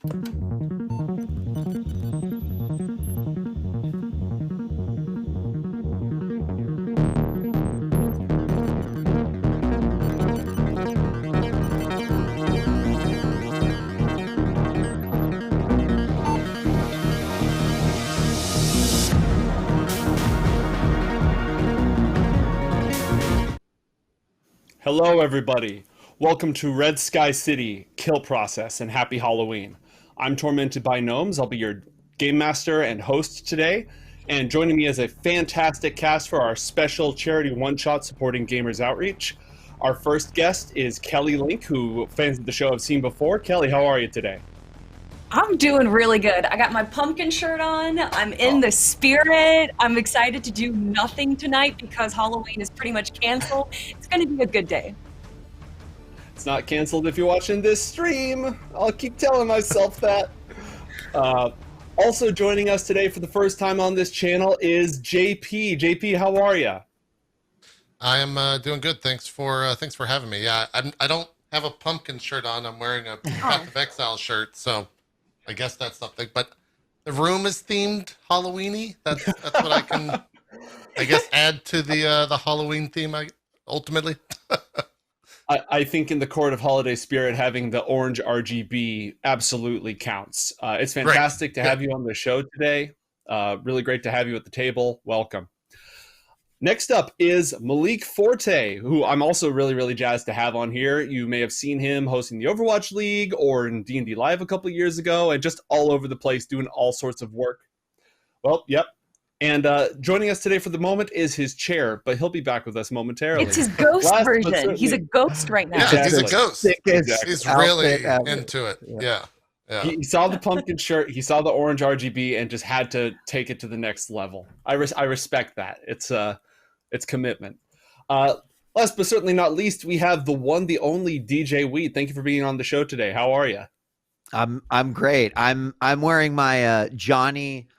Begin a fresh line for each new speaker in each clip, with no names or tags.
Hello, everybody. Welcome to Red Sky City, Kill Process, and Happy Halloween. I'm Tormented by Gnomes. I'll be your game master and host today. And joining me is a fantastic cast for our special charity one-shot supporting Gamers Outreach. Our first guest is Kelly Link, who fans of the show have seen before. Kelly, how are you today?
I'm doing really good. I got my pumpkin shirt on. I'm in the spirit. I'm excited to do nothing tonight because Halloween is pretty much canceled. It's going to be a good day.
It's not canceled if you're watching this stream. I'll keep telling myself that. Also joining us today for the first time on this channel is JP. JP, how are you?
I am doing good. Thanks for having me. Yeah, I don't have a pumpkin shirt on. I'm wearing a Path of Exile shirt, so I guess that's something. But the room is themed Halloween-y. That's what I can, I guess, add to the Halloween theme. Ultimately.
I think in the court of holiday spirit, having the orange RGB absolutely counts. It's fantastic to have you on the show today. Really great to have you at the table. Welcome. Next up is Malik Forte, who I'm also really, really jazzed to have on here. You may have seen him hosting the Overwatch League or in D&D Live a couple years ago, and just all over the place doing all sorts of work. Well, yep. And joining us today for the moment is his chair, but he'll be back with us momentarily.
It's his ghost version. He's a ghost right now.
Yeah, he's a ghost.
Exactly.
He's really into it. Yeah.
He saw the pumpkin shirt, he saw the orange RGB, and just had to take it to the next level. I respect that. It's commitment. Last but certainly not least, we have the one, the only DJ Weed. Thank you for being on the show today. How are you?
I'm great. I'm wearing my Johnny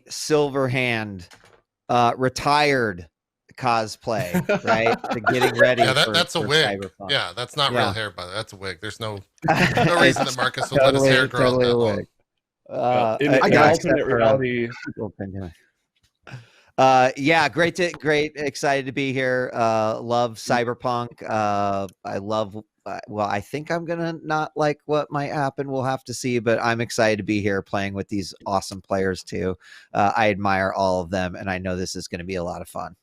Silverhand retired cosplay, right? To getting ready.
Yeah,
for
that's a wig.
Cyberpunk.
Yeah, that's not real hair, but that's a wig. There's no reason that Marcus will let his hair grow out that long.
In alternate reality.
Yeah, great, excited to be here. Love Cyberpunk. I love. Well, I think I'm gonna not like what might happen. We'll have to see, but I'm excited to be here playing with these awesome players too. I admire all of them, and I know this is going to be a lot of fun.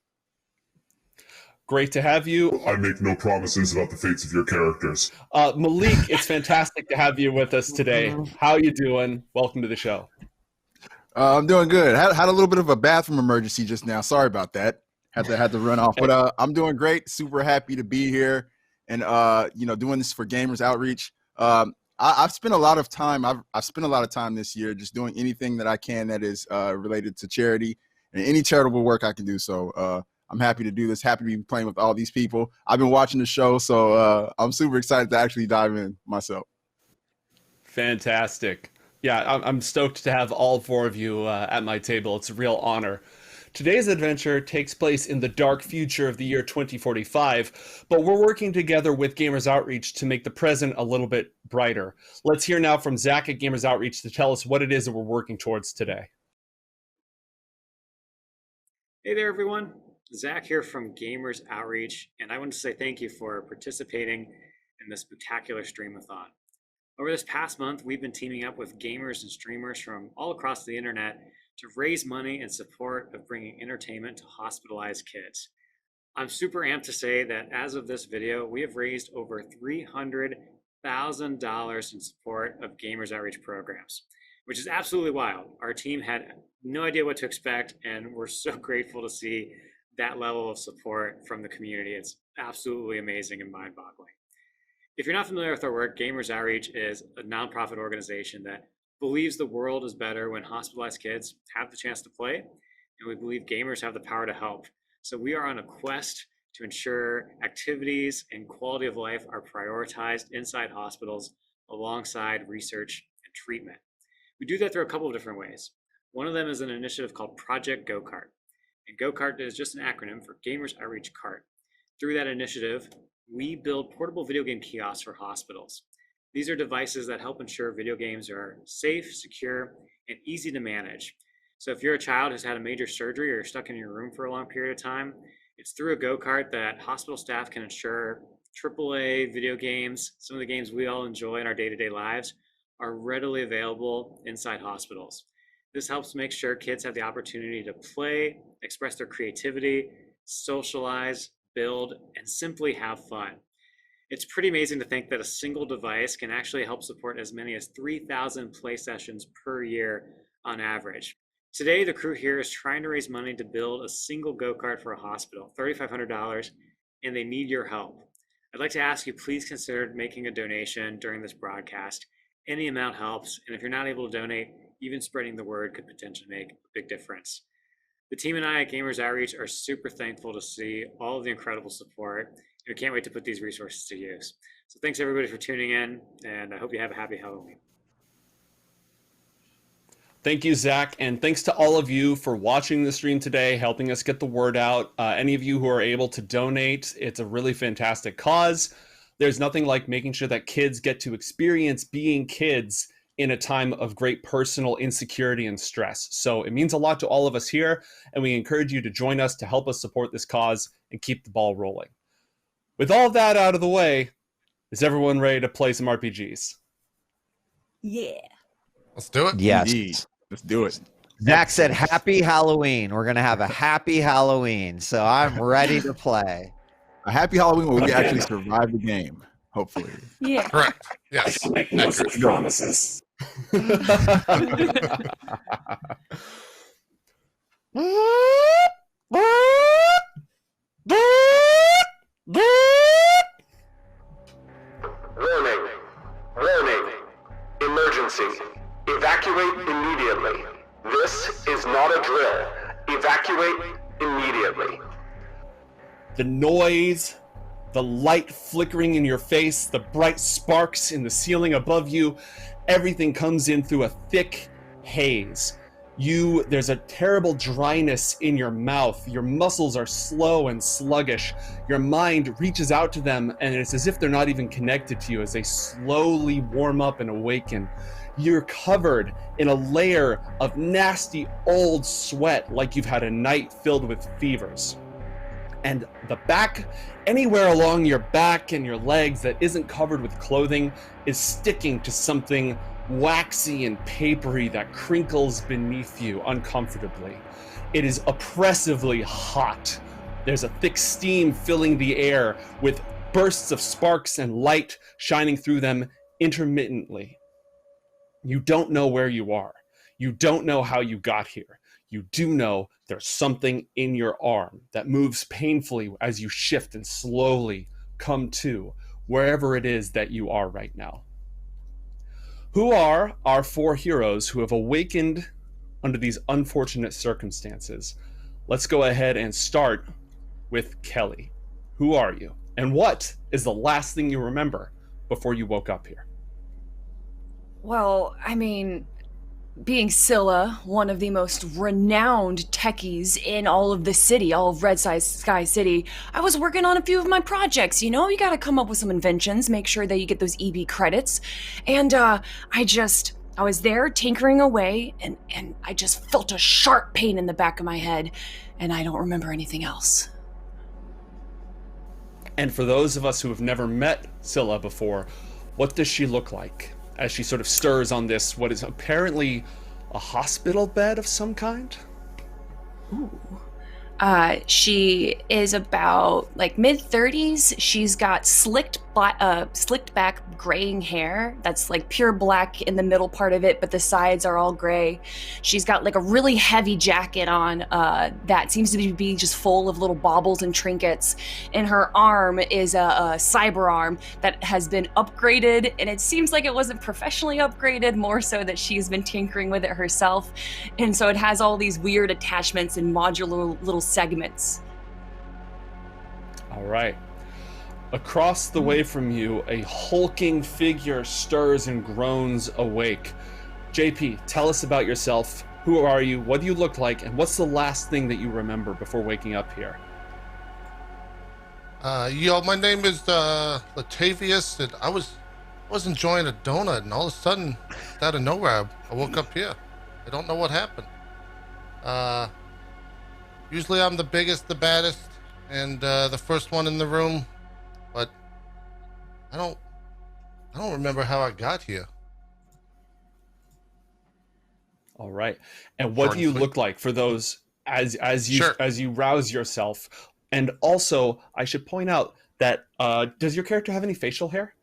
Great to have you.
I make no promises about the fates of your characters.
Malik, it's fantastic to have you with us today. How you doing? Welcome to the show.
I'm doing good. Had a little bit of a bathroom emergency just now. Sorry about that. Had to run off, but I'm doing great. Super happy to be here, and doing this for Gamers Outreach. I've spent a lot of time. I've spent a lot of time this year just doing anything that I can that is related to charity and any charitable work I can do. So I'm happy to do this. Happy to be playing with all these people. I've been watching the show, so I'm super excited to actually dive in myself.
Fantastic. Yeah, I'm stoked to have all four of you at my table. It's a real honor. Today's adventure takes place in the dark future of the year 2045, but we're working together with Gamers Outreach to make the present a little bit brighter. Let's hear now from Zach at Gamers Outreach to tell us what it is that we're working towards today.
Hey there, everyone. Zach here from Gamers Outreach, and I want to say thank you for participating in this spectacular streamathon. Over this past month, we've been teaming up with gamers and streamers from all across the internet to raise money in support of bringing entertainment to hospitalized kids. I'm super amped to say that as of this video, we have raised over $300,000 in support of Gamers Outreach programs, which is absolutely wild. Our team had no idea what to expect, and we're so grateful to see that level of support from the community. It's absolutely amazing and mind-boggling. If you're not familiar with our work, Gamers Outreach is a nonprofit organization that believes the world is better when hospitalized kids have the chance to play, and we believe gamers have the power to help. So we are on a quest to ensure activities and quality of life are prioritized inside hospitals alongside research and treatment. We do that through a couple of different ways. One of them is an initiative called Project Go-Kart. And Go-Kart is just an acronym for Gamers Outreach Kart. Through that initiative, we build portable video game kiosks for hospitals. These are devices that help ensure video games are safe, secure, and easy to manage. So if you're a child who's had a major surgery or you're stuck in your room for a long period of time, it's through a go-kart that hospital staff can ensure AAA video games, some of the games we all enjoy in our day-to-day lives, are readily available inside hospitals. This helps make sure kids have the opportunity to play, express their creativity, socialize, build, and simply have fun. It's pretty amazing to think that a single device can actually help support as many as 3,000 play sessions per year on average. Today, the crew here is trying to raise money to build a single go-kart for a hospital, $3,500, and they need your help. I'd like to ask you, please consider making a donation during this broadcast. Any amount helps, and if you're not able to donate, even spreading the word could potentially make a big difference. The team and I at Gamers Outreach are super thankful to see all of the incredible support, and we can't wait to put these resources to use. So thanks everybody for tuning in, and I hope you have a happy Halloween.
Thank you, Zach, and thanks to all of you for watching the stream today, helping us get the word out. Any of you who are able to donate, it's a really fantastic cause. There's nothing like making sure that kids get to experience being kids in a time of great personal insecurity and stress. So it means a lot to all of us here, and we encourage you to join us to help us support this cause and keep the ball rolling. With all of that out of the way, is everyone ready to play some RPGs?
Yeah.
Let's do it.
Yes.
Indeed. Let's do it.
Zach said, "Happy Halloween." We're gonna have a happy Halloween, so I'm ready to play.
A happy Halloween where we can actually survive the game, hopefully.
Yeah.
Correct. Yes.
I can make no such promises.
Warning. Warning. Emergency. Evacuate immediately. This is not a drill. Evacuate immediately.
The noise, the light flickering in your face, the bright sparks in the ceiling above you, everything comes in through a thick haze. There's a terrible dryness in your mouth. Your muscles are slow and sluggish. Your mind reaches out to them, and it's as if they're not even connected to you as they slowly warm up and awaken. You're covered in a layer of nasty old sweat like you've had a night filled with fevers. And the back, anywhere along your back and your legs that isn't covered with clothing, is sticking to something waxy and papery that crinkles beneath you uncomfortably. It is oppressively hot. There's a thick steam filling the air with bursts of sparks and light shining through them intermittently. You don't know where you are. You don't know how you got here. You do know there's something in your arm that moves painfully as you shift and slowly come to wherever it is that you are right now. Who are our four heroes who have awakened under these unfortunate circumstances? Let's go ahead and start with Kelly. Who are you? And what is the last thing you remember before you woke up here?
Well, I mean, being Scylla, one of the most renowned techies in all of the city, all of Red Sky City, I was working on a few of my projects. You know, you gotta come up with some inventions, make sure that you get those EB credits. And I was there tinkering away, and I just felt a sharp pain in the back of my head, and I don't remember anything else.
And for those of us who have never met Scylla before, what does she look like as she sort of stirs on this, what is apparently a hospital bed of some kind?
Ooh. She is about like mid-30s. She's got slicked back graying hair that's like pure black in the middle part of it, but the sides are all gray. She's got like a really heavy jacket on that seems to be just full of little baubles and trinkets. And her arm is a cyber arm that has been upgraded, and it seems like it wasn't professionally upgraded, more so that she's been tinkering with it herself. And so it has all these weird attachments and modular little segments.
All right. Across the way from you, a hulking figure stirs and groans awake. JP, tell us about yourself. Who are you? What do you look like? And what's the last thing that you remember before waking up here?
My name is Latavius, and I was was enjoying a donut, and all of a sudden, out of nowhere, I woke up here. I don't know what happened. Usually I'm the biggest, the baddest, and the first one in the room, but I don't remember how I got here.
All right. And what do you look like for those as you rouse yourself? And also, I should point out that does your character have any facial hair?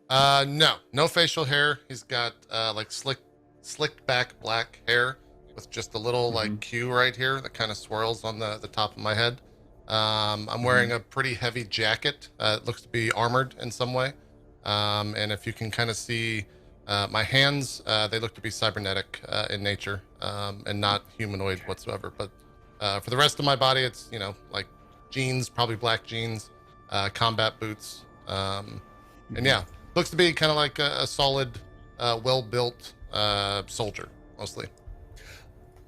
No facial hair. He's got like slicked back black hair with just a little like queue right here that kind of swirls on the top of my head. I'm wearing a pretty heavy jacket. It looks to be armored in some way. And if you can kind of see my hands, they look to be cybernetic in nature and not humanoid whatsoever. But for the rest of my body, it's, you know, like jeans, probably black jeans, combat boots. And yeah, looks to be kind of like a solid, well-built soldier, mostly.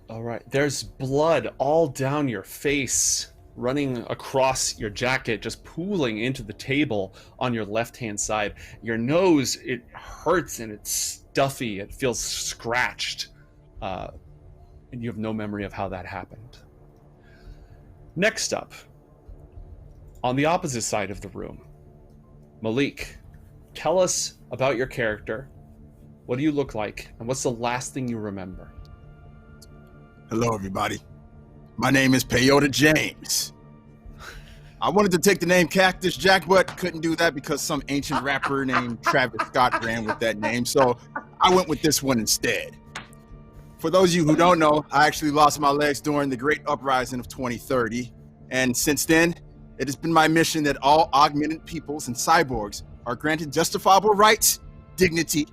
All right. There's blood all down your face, running across your jacket, just pooling into the table on your left-hand side. Your nose, it hurts and it's stuffy. It feels scratched. And you have no memory of how that happened. Next up, on the opposite side of the room, Malik, tell us about your character. What do you look like? And what's the last thing you remember?
Hello, everybody. My name is Peyote James. I wanted to take the name Cactus Jack, but couldn't do that because some ancient rapper named Travis Scott ran with that name, so I went with this one instead. For those of you who don't know, I actually lost my legs during the Great Uprising of 2030, and since then, it has been my mission that all augmented peoples and cyborgs are granted justifiable rights, dignity,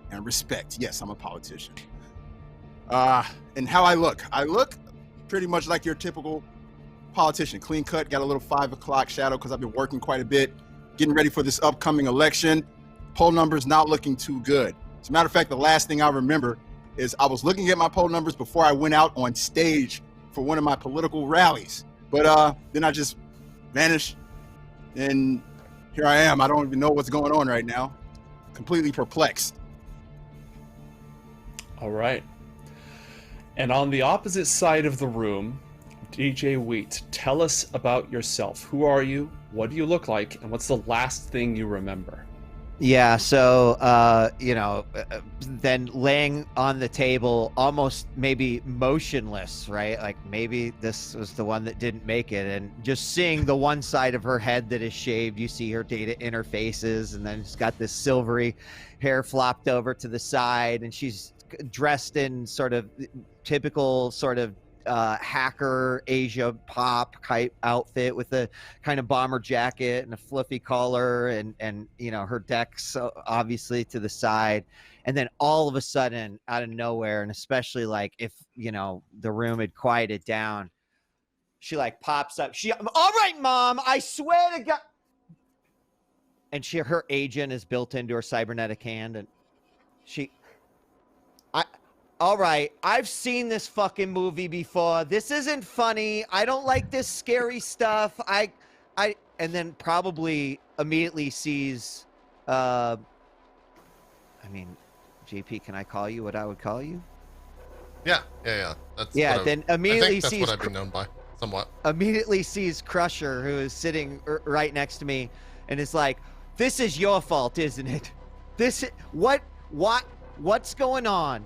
and respect. Yes, I'm a politician. And how I look pretty much like your typical politician. Clean cut, got a little 5 o'clock shadow because I've been working quite a bit, getting ready for this upcoming election. Poll numbers not looking too good. As a matter of fact, the last thing I remember is I was looking at my poll numbers before I went out on stage for one of my political rallies. But then I just vanished, and here I am. I don't even know what's going on right now. Completely perplexed.
All right. And on the opposite side of the room, DJ Wheat, tell us about yourself. Who are you? What do you look like? And what's the last thing you remember?
Yeah, so, then laying on the table, almost maybe motionless, right? Like maybe this was the one that didn't make it. And just seeing the one side of her head that is shaved, you see her data interfaces, and then she's got this silvery hair flopped over to the side, and she's dressed in sort of typical sort of hacker Asia pop type outfit with a kind of bomber jacket and a fluffy collar, and you know, her deck's obviously to the side. And then all of a sudden, out of nowhere, and especially like if, you know, the room had quieted down, she like pops up. All right, Mom, I swear to God. And her agent is built into her cybernetic hand, and all right, I've seen this fucking movie before. This isn't funny. I don't like this scary stuff. And then probably immediately sees, I mean, JP, can I call you what I would call you?
Yeah.
Then immediately
that's
sees
what I've been known by, somewhat.
Immediately sees Crusher, who is sitting right next to me, and is like, "This is your fault, isn't it? What's going on?"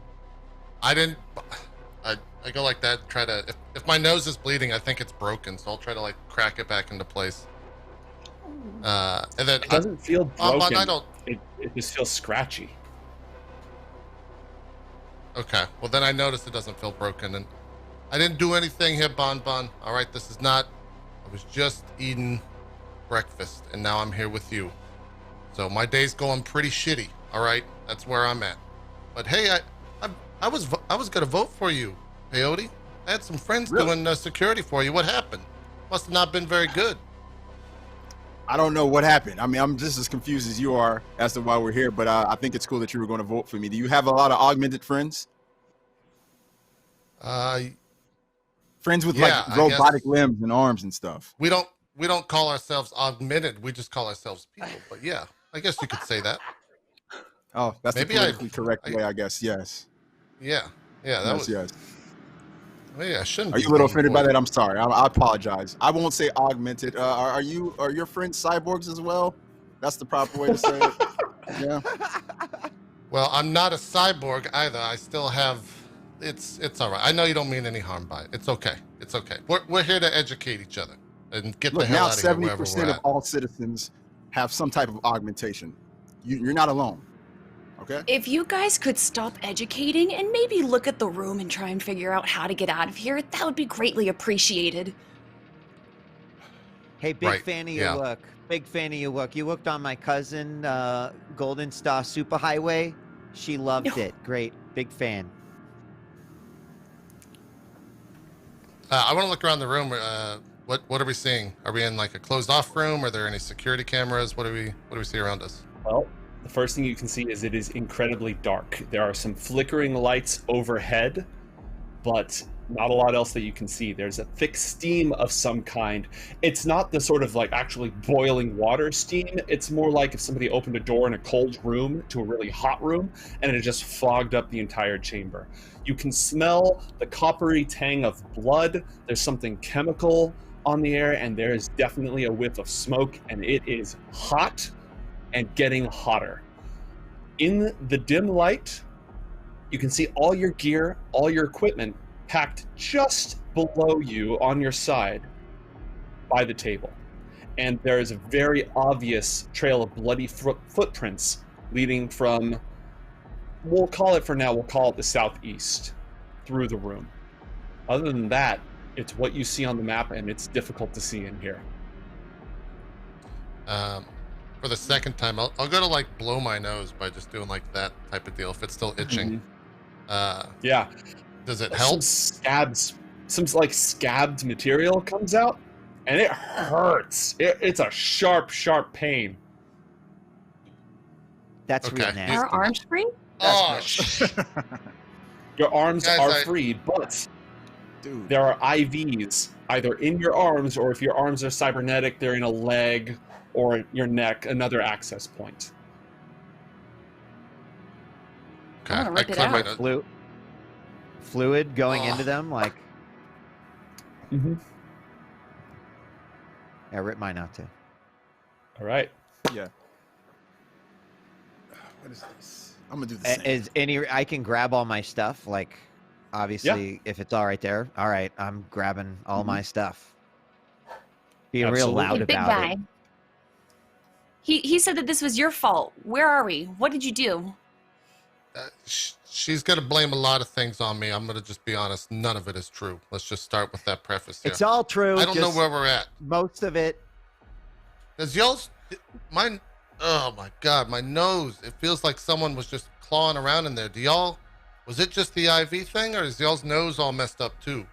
I go like that, try to, if my nose is bleeding, I think it's broken, so I'll try to like crack it back into place. And then
it doesn't feel broken.
I don't.
It just feels scratchy.
Okay, well then I noticed it doesn't feel broken, and I didn't do anything here, Bon. All right, this is not. I was just eating breakfast, and now I'm here with you. So my day's going pretty shitty. All right, that's where I'm at. But hey, I was gonna vote for you, Peyote. I had some friends doing security for you. What happened? Must have not been very good.
I don't know what happened. I mean, I'm just as confused as you are as to why we're here, but I think it's cool that you were going to vote for me. Do you have a lot of augmented friends? Friends with like robotic limbs and arms and stuff.
We don't call ourselves augmented. We just call ourselves people. But yeah, I guess you could say that.
Oh, that's
Maybe
the politically correct
I-
way, I guess. Yes.
Yeah. That
Yes,
was.
yes.
Maybe I shouldn't.
Are
be
you a little
leaning
offended by
towards-
that? I'm sorry. I apologize. I won't say augmented. Are your friends cyborgs as well? That's the proper way to say it. Yeah.
Well, I'm not a cyborg either. I still have. It's all right. I know you don't mean any harm by it. It's okay. It's okay. We're here to educate each other and get the
Look,
hell
now
out of here wherever
70%
we're
of
at.
all citizens have some type of augmentation. You're not alone. Okay.
If you guys could stop educating and maybe look at the room and try and figure out how to get out of here, that would be greatly appreciated.
Hey, big
Right,
fan of
yeah.
your work. Big fan of your work. You worked on my cousin, Golden Star Superhighway. She loved it. Great. Big fan.
I want to look around the room. What are we seeing? Are we in like a closed off room? Are there any security cameras? What do we see around us?
Well, the first thing you can see is it is incredibly dark. There are some flickering lights overhead, but not a lot else that you can see. There's a thick steam of some kind. It's not the sort of like actually boiling water steam. It's more like if somebody opened a door in a cold room to a really hot room and it just fogged up the entire chamber. You can smell the coppery tang of blood. There's something chemical on the air, and there is definitely a whiff of smoke, and it is hot and getting hotter. In the dim light, you can see all your gear, all your equipment packed just below you on your side by the table. And there is a very obvious trail of bloody footprints leading from, we'll call it the southeast, through the room. Other than that, it's what you see on the map, and it's difficult to see in here.
For the second time, I'll go to like blow my nose by just doing like that type of deal if it's still itching.
Yeah.
Does it help?
Some like scabbed material comes out, and it hurts. It's a sharp pain.
That's
Okay.
real nasty.
Are arms free?
Oh,
Your arms
Guys,
are free, but
Dude.
there are IVs either in your arms, or if your arms are cybernetic, they're in a leg or your neck, another access point.
okay.
I'm gonna rip it
cleared my
out.
nose.
Fluid going into them, like.
Mm-hmm.
Yeah, rip mine out too.
All right.
Yeah. What is this? I'm gonna do the same.
I can grab all my stuff, like, obviously, if it's all right there. All right, I'm grabbing all my stuff. Being real
Absolutely.
loud
Hey, big
about
guy.
it.
He said that this was your fault. Where are we? What did you do?
She's gonna blame a lot of things on me. I'm gonna just be honest. None of it is true. Let's just start with that preface here.
It's all true.
I don't know
just
where we're at.
most of it.
Does y'all's mine? Oh my god, my nose! It feels like someone was just clawing around in there. Do y'all? Was it just the IV thing, or is y'all's nose all messed up too?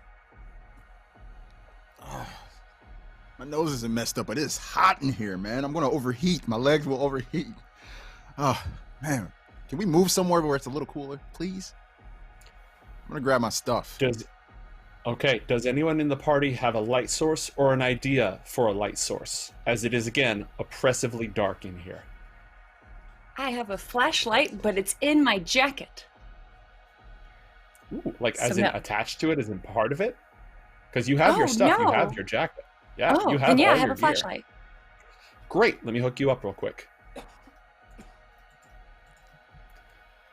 My nose isn't messed up, but it's hot in here, man. I'm gonna overheat. My legs will overheat. Oh man, can we move somewhere where it's a little cooler, please? I'm gonna grab my stuff.
Does anyone in the party have a light source or an idea for a light source? As it is, again, oppressively dark in here.
I have a flashlight, but it's in my jacket.
Ooh, like as
So
in
no.
attached to it, as in part of it? Because you have your
Oh,
stuff, you
no.
have your jacket. Yeah,
Oh,
you have
then yeah,
all
I have
your
a
gear.
flashlight.
Great, let me hook you up real quick.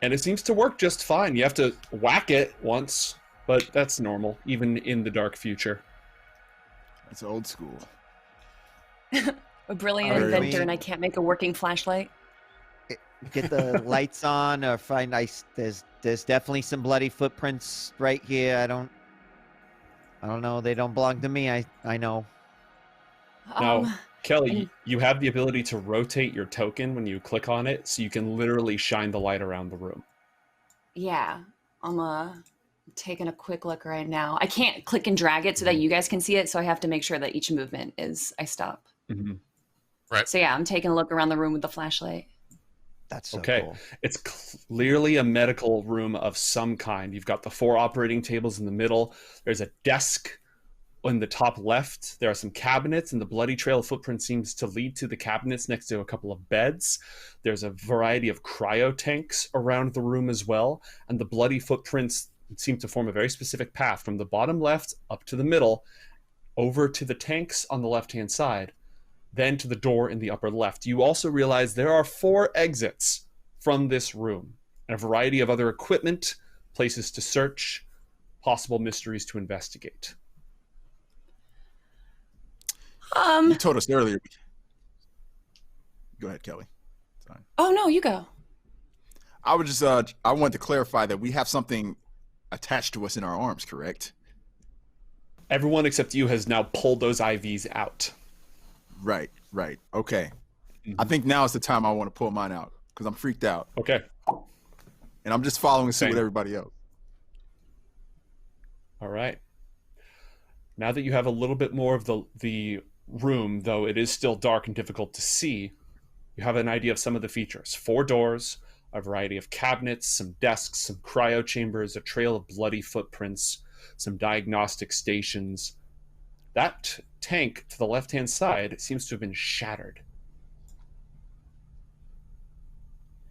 And it seems to work just fine. You have to whack it once, but that's normal, even in the dark future.
It's old school.
A brilliant
Alright.
inventor, and I can't make a working flashlight.
Get the lights on, or find ice. There's definitely some bloody footprints right here. I don't know. They don't belong to me. I know.
Now, Kelly,
and-
you have the ability to rotate your token when you click on it, so you can literally shine the light around the room.
Yeah, I'm taking a quick look right now. I can't click and drag it so that you guys can see it, so I have to make sure that each movement is I stop.
Mm-hmm.
Right.
So yeah, I'm taking a look around the room with the flashlight.
That's so
Okay.
cool.
It's clearly a medical room of some kind. You've got the 4 operating tables in the middle. There's a desk on the top left, there are some cabinets, and the bloody trail of footprints seems to lead to the cabinets next to a couple of beds. There's a variety of cryo tanks around the room as well, and the bloody footprints seem to form a very specific path from the bottom left up to the middle, over to the tanks on the left-hand side, then to the door in the upper left. You also realize there are 4 exits from this room, and a variety of other equipment, places to search, possible mysteries to investigate.
You told us earlier. Go ahead, Kelly. Sorry.
Oh no, you go.
I would just I wanted to clarify that we have something attached to us in our arms, correct?
Everyone except you has now pulled those IVs out.
Right. Okay. I think now is the time I want to pull mine out because I'm freaked out.
Okay.
And I'm just following suit
Same.
with everybody else.
All right. Now that you have a little bit more of the room, though it is still dark and difficult to see, you have an idea of some of the features. 4 doors, a variety of cabinets, some desks, some cryo chambers, a trail of bloody footprints, some diagnostic stations. That tank to the left-hand side seems to have been shattered.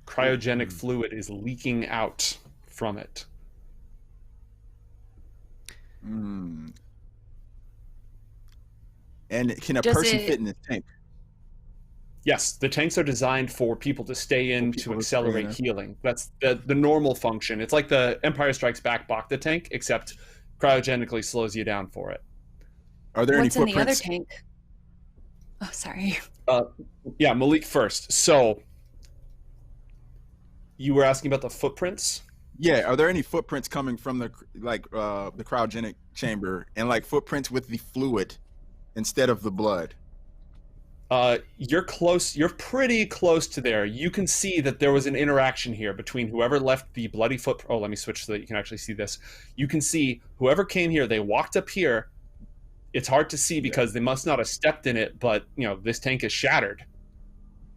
Cryogenic fluid is leaking out from it.
And can a
Does
person
it-
fit in this tank?
Yes, the tanks are designed for people to stay in to
people to stay
accelerate
in.
healing. That's the normal function. It's like the Empire Strikes Back Bacta tank, except cryogenically slows you down for it.
Are there
What's
any
in the other
footprints?
tank? Oh, sorry.
Yeah, Malik first. So, you were asking about the footprints?
Yeah, are there any footprints coming from the cryogenic chamber and like footprints with the fluid instead of the blood?
You're close. You're pretty close to there. You can see that there was an interaction here between whoever left the bloody foot. Oh, let me switch so that you can actually see this. You can see whoever came here. They walked up here. It's hard to see because they must not have stepped in it, but this tank is shattered,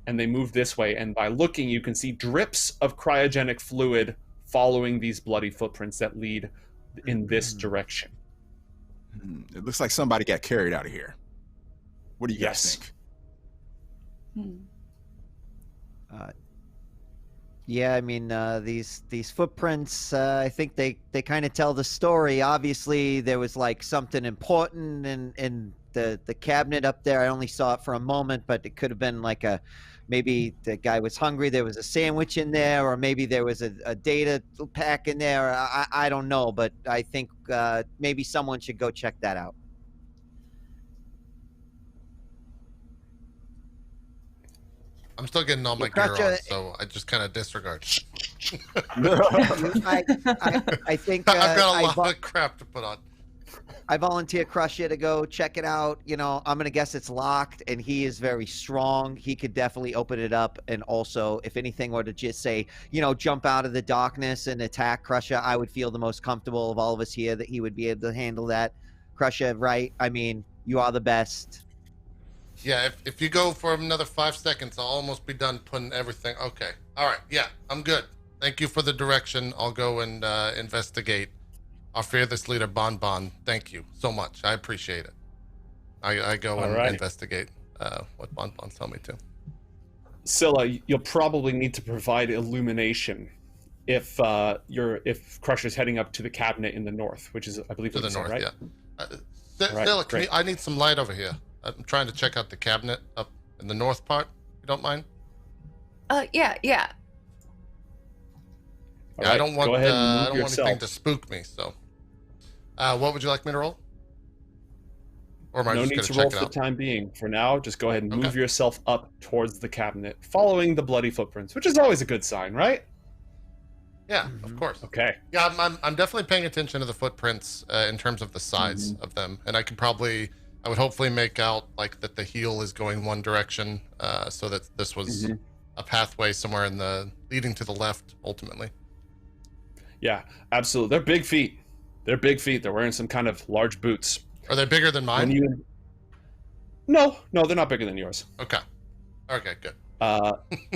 and they moved this way. And by looking, you can see drips of cryogenic fluid following these bloody footprints that lead in this direction.
It looks like somebody got carried out of here. What do you guys
Yes.
think?
Yeah, I mean, these footprints, I think they kind of tell the story. Obviously, there was like something important in the cabinet up there. I only saw it for a moment, but it could have been like maybe the guy was hungry. There was a sandwich in there, or maybe there was a data pack in there. I don't know, but I think maybe someone should go check that out.
I'm still getting all my gear on, so I just kind of disregard.
I think
I've got a lot of crap to put on.
I volunteer Crusher to go check it out. I'm gonna guess it's locked, and he is very strong. He could definitely open it up, and also, if anything were to just say, jump out of the darkness and attack Crusher, I would feel the most comfortable of all of us here that he would be able to handle that. Crusher, right? I mean, you are the best.
Yeah, if you go for another 5 seconds, I'll almost be done putting everything. Okay. All right. Yeah, I'm good. Thank you for the direction. I'll go and investigate. Our fearless leader, Bon Bon. Thank you so much. I appreciate it. I go and investigate what Bon Bon's telling me to.
Scylla, you'll probably need to provide illumination if Crusher's heading up to the cabinet in the north, which is, I believe,
To the
what you said,
north,
right?
yeah. Scylla,
great.
I need some light over here. I'm trying to check out the cabinet up in the north part. You don't mind?
Yeah.
Yeah,
All
I don't want
go ahead and
I
move
don't want
yourself.
anything to spook me. So, what would you like me to roll? Or am I
No
just
need
gonna
to
check
roll
it
for the
out?
time being. For now, just go ahead and move
Okay.
yourself up towards the cabinet, following the bloody footprints, which is always a good sign, right?
Yeah, of course.
Okay.
Yeah, I'm definitely paying attention to the footprints in terms of the size of them, and I would hopefully make out like that the heel is going one direction, so that this was a pathway somewhere leading to the left ultimately.
Yeah, absolutely. They're big feet. They're wearing some kind of large boots.
Are they bigger than mine?
No, they're not bigger than yours.
Okay, good.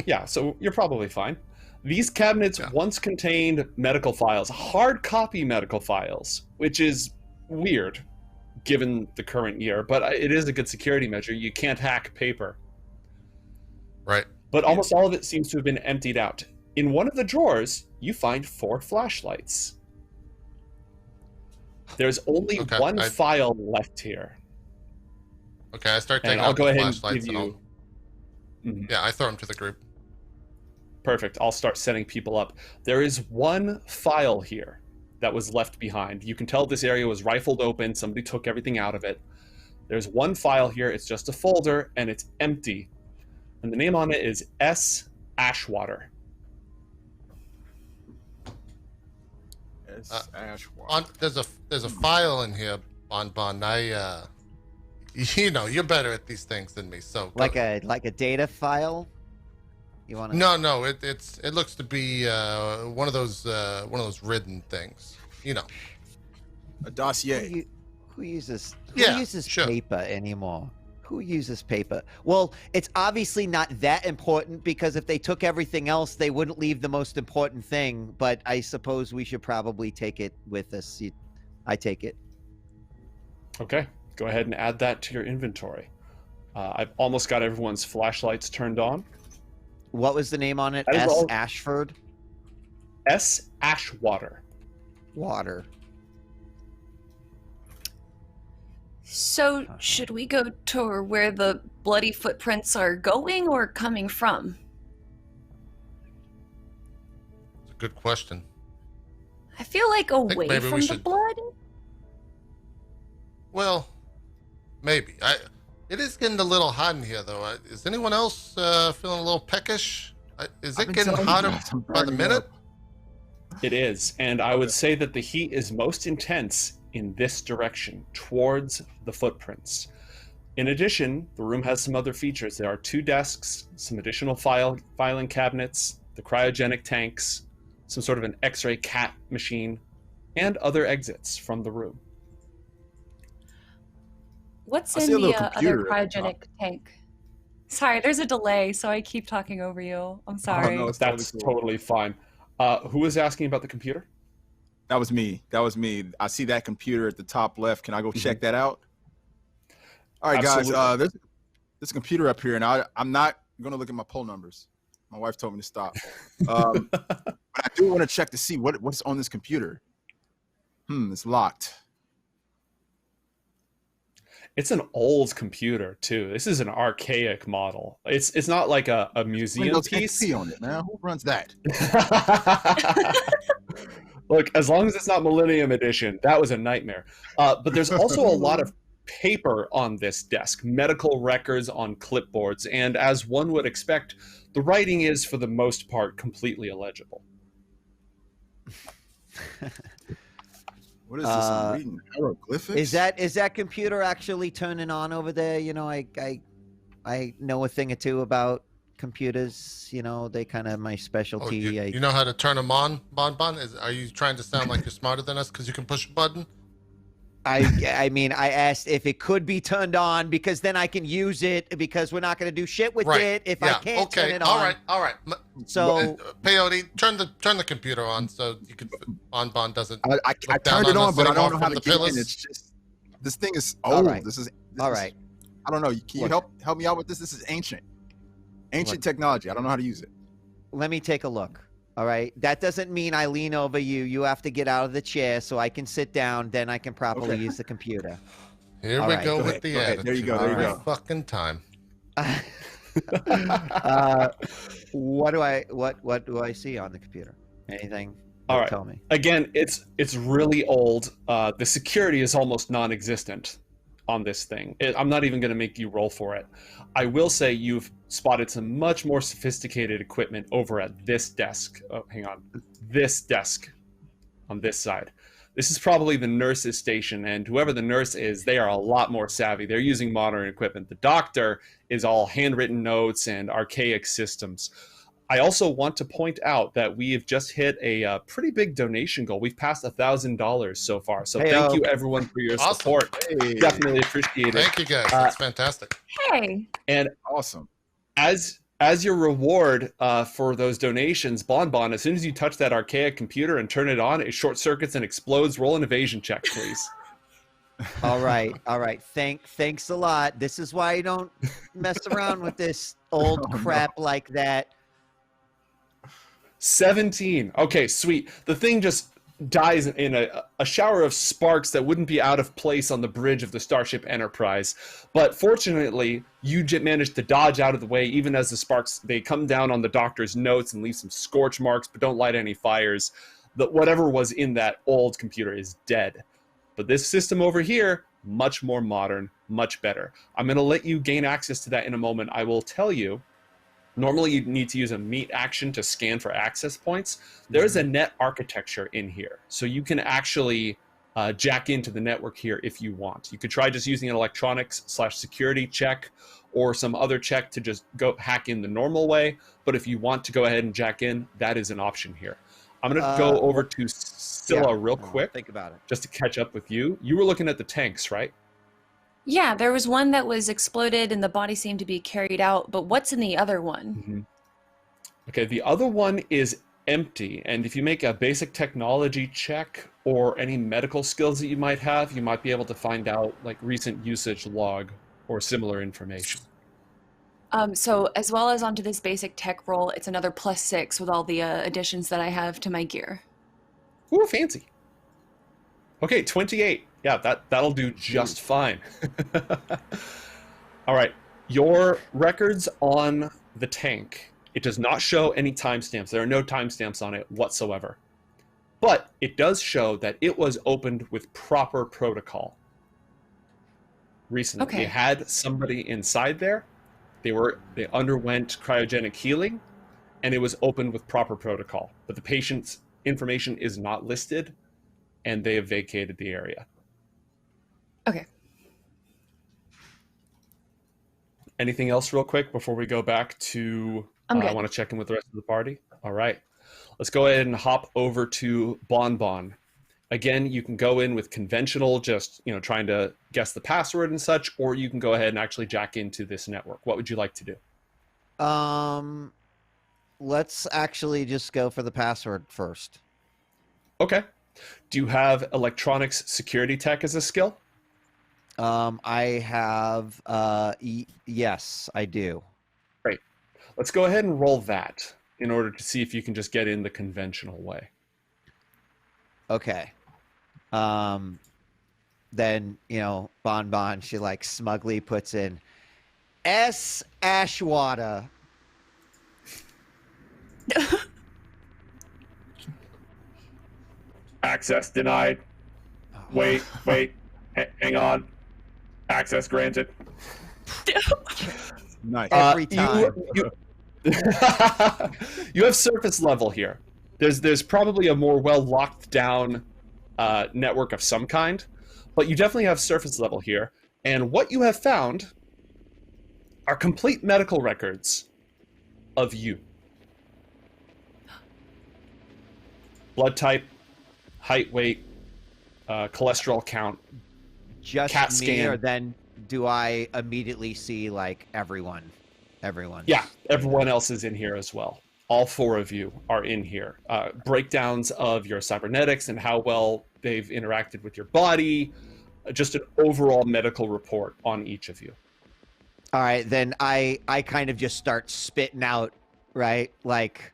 Yeah, so you're probably fine. These cabinets once contained medical files, hard copy medical files, which is weird. given the current year, but it is a good security measure. You can't hack paper.
Right.
But almost all of it seems to have been emptied out. In one of the drawers, you find 4 flashlights. There's only one file left here.
Okay, I start taking
and I'll
out
go
the
ahead and
flashlights
give you.
Yeah, I throw them to the group.
Perfect. I'll start setting people up. There is one file here that was left behind. You can tell this area was rifled open. Somebody took everything out of it. There's one file here. It's just a folder, and it's empty. And the name on it is S. Ashwater.
There's a file in here, Bon. You're better at these things than me. So
like a data file. You want to?
No. It looks to be one of those written things.
A dossier.
Who uses
sure.
paper anymore? Who uses paper? Well, it's obviously not that important, because if they took everything else, they wouldn't leave the most important thing. But I suppose we should probably take it with us. I take it.
Okay, go ahead and add that to your inventory. I've almost got everyone's flashlights turned on.
What was the name on it? Ashford?
S. Ashwater.
Water.
So, should we go to where the bloody footprints are going or coming from?
It's a good question.
I feel like away from the blood.
Well, maybe. It is getting a little hot in here, though. Is anyone else feeling a little peckish? Is it getting hotter by the minute?
It is, and I would say that the heat is most intense in this direction, towards the footprints. In addition, the room has some other features. There are 2 desks, some additional filing cabinets, the cryogenic tanks, some sort of an X-ray CAT machine, and other exits from the room.
What's in the other cryogenic tank? Sorry, there's a delay, so I keep talking over you. I'm sorry.
Oh, no, that's totally fine. Who was asking about the computer?
That was me. I see that computer at the top left. Can I go check that out? All right,
Absolutely.
guys. There's a computer up here, and I'm not going to look at my poll numbers. My wife told me to stop. But I do want to check to see what's on this computer. It's locked.
It's an old computer too. This is an archaic model. It's not like a museum
Windows
piece.
XP on it, man. Who runs that?
Look, as long as it's not Millennium Edition, that was a nightmare. But there's also a lot of paper on this desk, medical records on clipboards, and as one would expect, the writing is, for the most part, completely illegible.
What is this? I'm reading hieroglyphics?
Is that computer actually turning on over there? I know a thing or two about computers. They kind of my specialty.
You know how to turn them on, Bon? Are you trying to sound like you're smarter than us because you can push a button?
I mean, I asked if it could be turned on, because then I can use it, because we're not going to do shit with it if I can't turn it on.
All right.
So,
Peyote, turn the computer on so you can. Bon doesn't.
I turned it on, but I don't know how to get in. It's just this thing is old.
Right.
This is
all right.
I don't know. Can you help me out with this? This is ancient technology. I don't know how to use it.
Let me take a look. All right. That doesn't mean I lean over you. You have to get out of the chair so I can sit down. Then I can properly use the computer.
Here we go with the attitude.
There you go. There you go.
Fucking time.
What do I see on the computer? Anything?
All right.
Tell me.
Again, it's really old. The security is almost non-existent on this thing. I'm not even going to make you roll for it. I will say you've spotted some much more sophisticated equipment over at this desk. Oh, hang on. This desk on this side. This is probably the nurse's station, and whoever the nurse is, they are a lot more savvy. They're using modern equipment. The doctor is all handwritten notes and archaic systems. I also want to point out that we have just hit a pretty big donation goal. We've passed $1,000 so far. So thank you, everyone, for your support.
Hey.
Definitely appreciate it.
Thank you, guys. That's fantastic.
Hey.
And
awesome.
As your reward for those donations, Bon, as soon as you touch that archaic computer and turn it on, it short circuits and explodes. Roll an evasion check, please.
All right. Thanks a lot. This is why you don't mess around with this old crap like that.
17. Okay, sweet. The thing just dies in a shower of sparks that wouldn't be out of place on the bridge of the Starship Enterprise. But fortunately, you managed to dodge out of the way, even as the sparks, they come down on the doctor's notes and leave some scorch marks, but don't light any fires. Whatever was in that old computer is dead. But this system over here, much more modern, much better. I'm going to let you gain access to that in a moment. I will tell you, normally you need to use a meet action to scan for access points. There is a net architecture in here. So you can actually jack into the network here if you want. You could try just using an electronics/security check or some other check to just go hack in the normal way. But if you want to go ahead and jack in, that is an option here. I'm going to go over to Scylla real quick.
Think about it.
Just to catch up with you. You were looking at the tanks, right?
Yeah, there was one that was exploded and the body seemed to be carried out, but what's in the other one?
Mm-hmm. Okay, the other one is empty, and if you make a basic technology check or any medical skills that you might have, you might be able to find out like recent usage log or similar information.
So as well as onto this basic tech roll, it's another +6 with all the additions that I have to my gear.
Ooh, fancy. Okay, 28. Yeah, that'll do just fine. All right, your records on the tank, it does not show any timestamps. There are no timestamps on it whatsoever. But it does show that it was opened with proper protocol recently.
Okay.
They had somebody inside there. They underwent cryogenic healing, and it was opened with proper protocol. But the patient's information is not listed, and they have vacated the area.
Okay.
Anything else real quick before we go back to... I want to check in with the rest of the party. All right. Let's go ahead and hop over to Bonbon. Again, you can go in with conventional, just trying to guess the password and such, or you can go ahead and actually jack into this network. What would you like to do?
Let's actually just go for the password first.
Okay. Do you have electronics security tech as a skill?
I have, yes, I do.
Great. Let's go ahead and roll that in order to see if you can just get in the conventional way.
Okay. Then, Bonbon, she like smugly puts in S. Ashwada.
Access denied. Wait, hang on. Access granted.
Nice.
Every time.
You have surface level here. There's probably a more well locked down network of some kind, but you definitely have surface level here. And what you have found are complete medical records of you. Blood type, height, weight, cholesterol count.
Just
CAT
me,
scan.
or then do I immediately see like everyone?
Yeah, everyone else is in here as well. All 4 of you are in here. Breakdowns of your cybernetics and how well they've interacted with your body. Just an overall medical report on each of you.
All right, then I kind of just start spitting out, right? Like,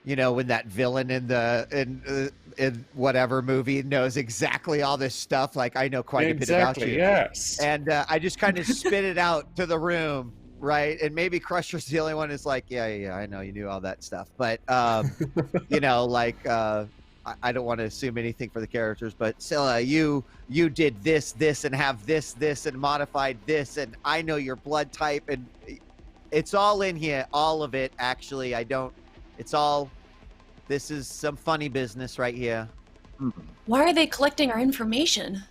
when that villain in whatever movie knows exactly all this stuff. Like, I know quite a bit about you.
Yes.
And I just kind of spit it out to the room, right? And maybe Crusher's the only one who's like, yeah, I know you knew all that stuff. But, I don't want to assume anything for the characters, but Scylla, you did this, and have this, and modified this, and I know your blood type, and it's all in here, all of it, actually. This is some funny business right here.
Why are they collecting our information?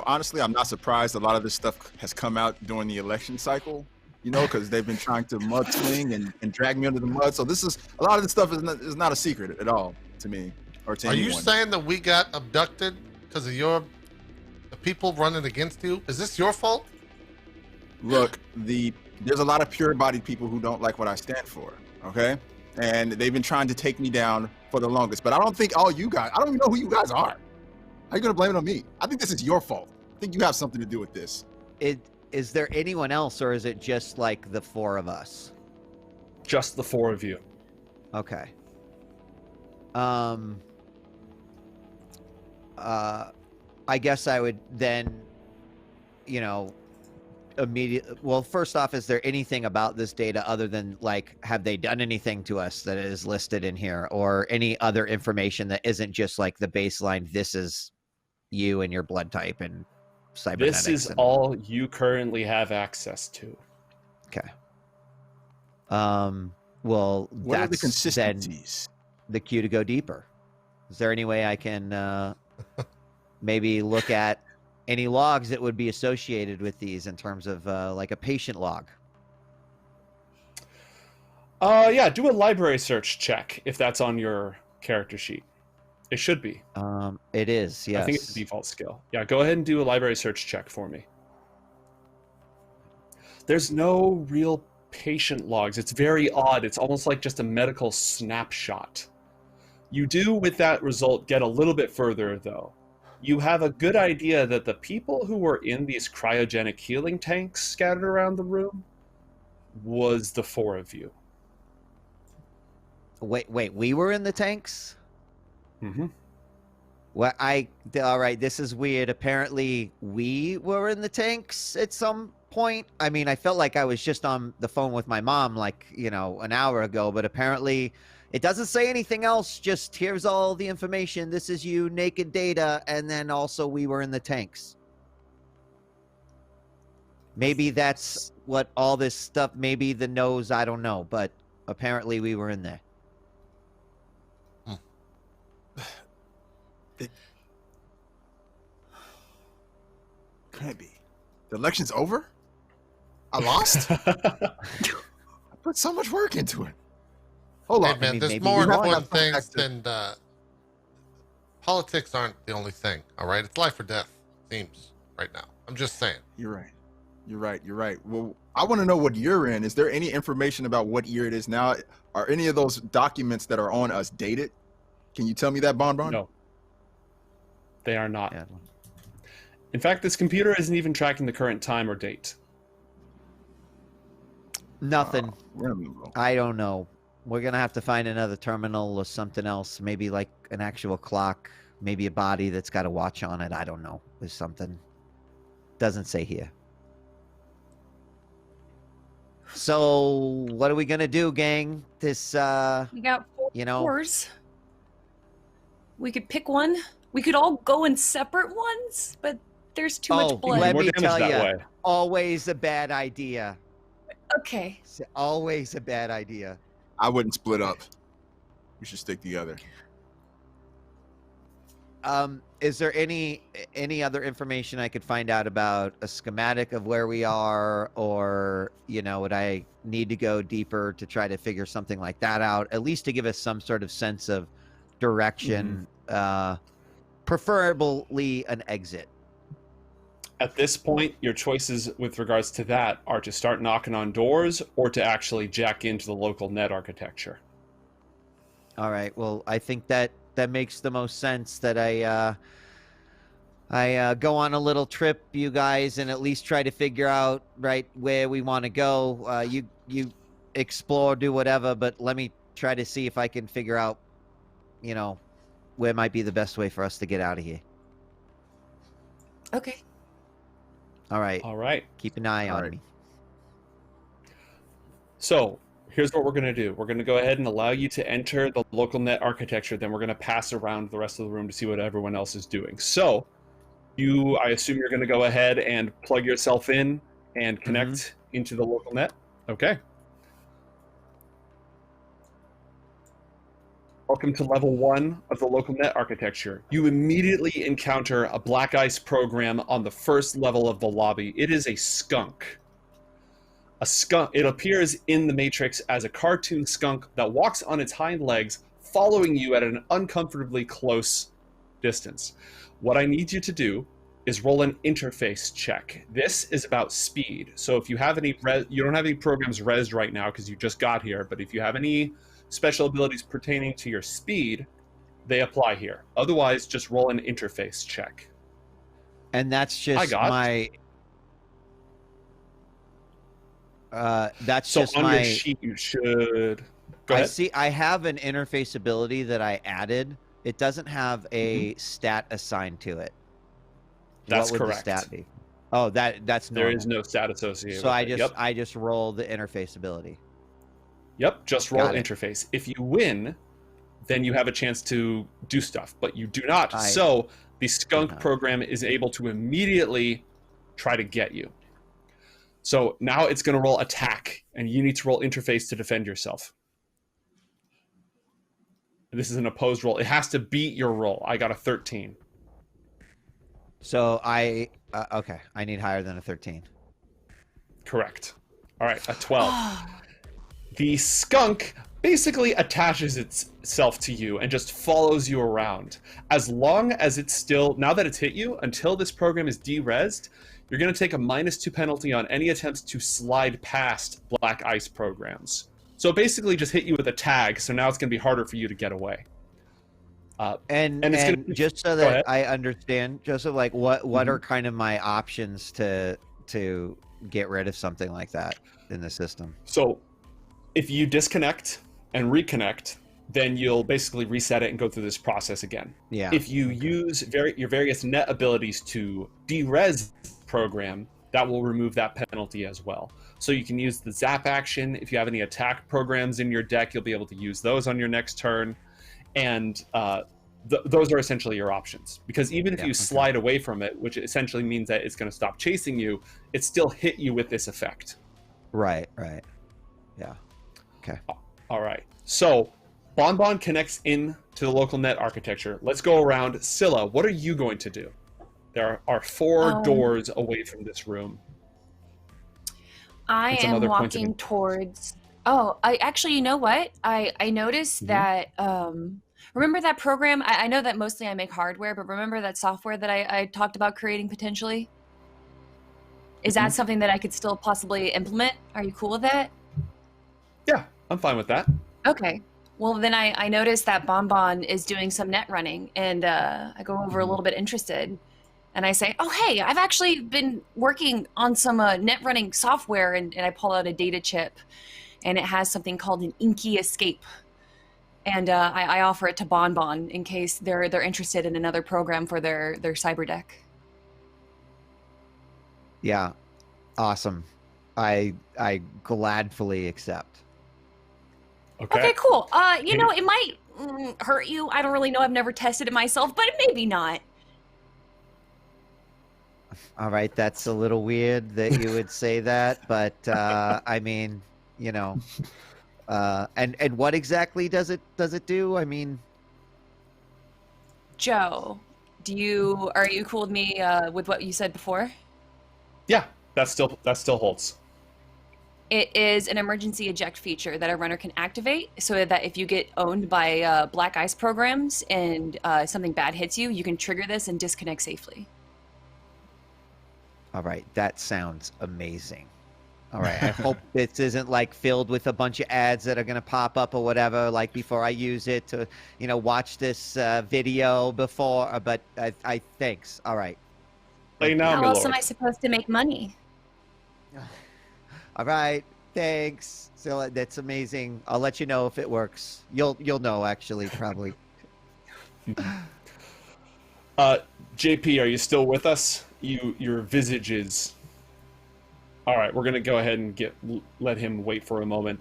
Honestly, I'm not surprised a lot of this stuff has come out during the election cycle, because they've been trying to mudsling and drag me under the mud. So a lot of this stuff is not a secret at all to me or to anyone.
Are you saying that we got abducted because of the people running against you? Is this your fault?
Look, there's a lot of pure-bodied people who don't like what I stand for, okay? And they've been trying to take me down for the longest. But I don't think all you guys, I don't even know who you guys are. How are you going to blame it on me? I think this is your fault. I think you have something to do with this.
Is there anyone else, or is it just like the four of us?
Just the four of you.
Okay. I guess I would then, you know, well, first off, is there anything about this data other than, like, have they done anything to us that is listed in here, or any other information that isn't just like the baseline, this is you and your blood type and cybernetics?
This is all you currently have access to.
Okay. Well,
What are the
that's
consistencies?
then the cue to go deeper. Is there any way I can maybe look at any logs that would be associated with these in terms of like a patient log?
Yeah, do a library search check if that's on your character sheet. It should be.
It is, yes.
I think it's the default skill. Yeah, go ahead and do a library search check for me. There's no real patient logs. It's very odd. It's almost like just a medical snapshot. You do, with that result, get a little bit further, though. You have a good idea that the people who were in these cryogenic healing tanks scattered around the room was the four of you.
Wait, we were in the tanks?
Mm-hmm.
Well, all right, this is weird. Apparently, we were in the tanks at some point. I mean, I felt like I was just on the phone with my mom, like, you know, an hour ago, but apparently it doesn't say anything else. Just here's all the information. This is you, naked data, and then also we were in the tanks. Maybe that's what all this stuff, maybe the nose, I don't know, but apparently we were in there.
Can't be. The election's over? I lost? I put so much work into it. Hold
Hey,
on.
man, there's more important things than politics aren't the only thing, all right? It's life or death, seems, right now. I'm just saying.
You're right. You're right. You're right. Well, I want to know what year in. Is there any information about what year it is now? Are any of those documents that are on us dated? Can you tell me that, Bon?
No. They are not.
Yeah.
In fact, this computer isn't even tracking the current time or date.
Nothing.
Oh,
I don't know. We're gonna have to find another terminal or something else. Maybe like an actual clock. Maybe a body that's got a watch on it. I don't know. There's something. Doesn't say here. So what are we gonna do, gang? This
We got four
you know,
fours. We could pick one. We could all go in separate ones, but there's too much blood.
Let
More
me
damage
tell
that
you,
way.
always a bad idea.
Okay.
It's always a bad idea.
I wouldn't split up. We should stick together.
Is there any other information I could find out about a schematic of where we are, or, you know, would I need to go deeper to try to figure something like that out, at least to give us some sort of sense of direction, preferably an exit?
At this point, your choices with regards to that are to start knocking on doors or to actually jack into the local net architecture.
All right. Well, I think that makes the most sense, that I go on a little trip, you guys, and at least try to figure out right where we want to go. You explore, do whatever, but let me try to see if I can figure out, you know, where might be the best way for us to get out of here.
Okay.
All right.
All right.
Keep an eye on
right.
me.
So here's what we're going to do. We're going to go ahead and allow you to enter the local net architecture. Then we're going to pass around the rest of the room to see what everyone else is doing. So I assume you're going to go ahead and plug yourself in and connect into the local net. Okay. Welcome to level 1 of the local net architecture. You immediately encounter a black ice program on the first level of the lobby. It is a skunk. A skunk. It appears in the Matrix as a cartoon skunk that walks on its hind legs, following you at an uncomfortably close distance. What I need you to do is roll an interface check. This is about speed. So if you have any, you don't have any programs rezzed right now because you just got here, but if you have any special abilities pertaining to your speed, they apply here. Otherwise, just roll an interface check.
And that's just my. That's
so
just
on
my
your sheet. You should. Go ahead.
See. I have an interface ability that I added. It doesn't have a stat assigned to it.
That's
what would
correct.
the stat be? Oh, that's normal.
There is no stat associated.
So
with it.
I just roll the interface ability.
Yep, just roll interface. If you win, then you have a chance to do stuff, but you do not. So the skunk program is able to immediately try to get you. So now it's going to roll attack, and you need to roll interface to defend yourself. This is an opposed roll. It has to beat your roll. I got a 13.
So okay, I need higher than a 13.
Correct. All right, a 12. The skunk basically attaches itself to you and just follows you around. As long as it's still, now that it's hit you, until this program is de-rezzed, you're going to take a -2 penalty on any attempts to slide past black ice programs. So basically just hit you with a tag, so now it's going to be harder for you to get away.
And just so that I understand, Joseph, like what are kind of my options to get rid of something like that in the system?
So if you disconnect and reconnect, then you'll basically reset it and go through this process again.
Yeah.
If you use your various net abilities to de-res program, that will remove that penalty as well. So you can use the zap action. If you have any attack programs in your deck, you'll be able to use those on your next turn. And those are essentially your options. Because even if you slide away from it, which essentially means that it's going to stop chasing you, it still hit you with this effect.
Right. Yeah. Okay.
All right. So Bonbon connects in to the local net architecture. Let's go around. Scylla, what are you going to do? There are 4 doors away from this room.
I am walking towards... Oh, you know what? I noticed that... remember that program? I know that mostly I make hardware, but remember that software that I talked about creating potentially? Is that something that I could still possibly implement? Are you cool with that?
Yeah, I'm fine with that.
Okay. Well, then I noticed that Bonbon is doing some net running, and I go over a little bit interested. And I say, oh, hey, I've actually been working on some net running software, and I pull out a data chip, and it has something called an inky escape. And I offer it to Bonbon in case they're interested in another program for their cyber deck.
Yeah, awesome. I gladfully accept.
Okay, cool. You know, it might hurt you. I don't really know. I've never tested it myself, but maybe not.
All right, that's a little weird that you would say that, but I mean, you know, and what exactly does it do? I mean,
Joe, are you cool with me with what you said before?
Yeah, that still holds.
It is an emergency eject feature that a runner can activate so that if you get owned by black ice programs and something bad hits you, you can trigger this and disconnect safely.
All right, that sounds amazing. All right, I hope this isn't like filled with a bunch of ads that are going to pop up or whatever, like before I use it to, watch this video before, but I thanks. All right.
How else am I supposed to make money?
All right, thanks. So that's amazing. I'll let you know if it works. You'll know, actually, probably.
JP, are you still with us? Your visage is... All right, we're going to go ahead and let him wait for a moment.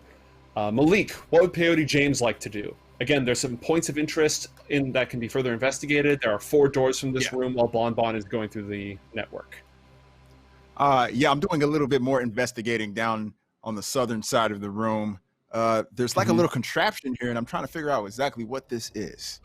Malik, what would Peyote James like to do? Again, there's some points of interest that can be further investigated. There are 4 doors from this room while Bonbon is going through the network.
Yeah, I'm doing a little bit more investigating down on the southern side of the room. There's like a little contraption here, and I'm trying to figure out exactly what this is.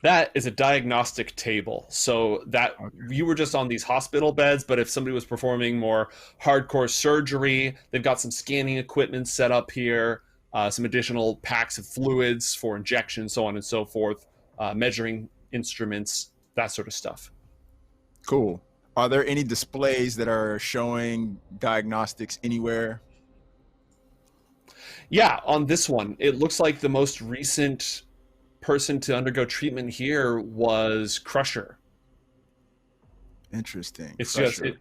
That is a diagnostic table. So that you were just on these hospital beds, but if somebody was performing more hardcore surgery, they've got some scanning equipment set up here, some additional packs of fluids for injection, so on and so forth, measuring instruments, that sort of stuff.
Cool. Are there any displays that are showing diagnostics anywhere?
Yeah, on this one, it looks like the most recent person to undergo treatment here was Crusher.
Interesting.
It's
Crusher.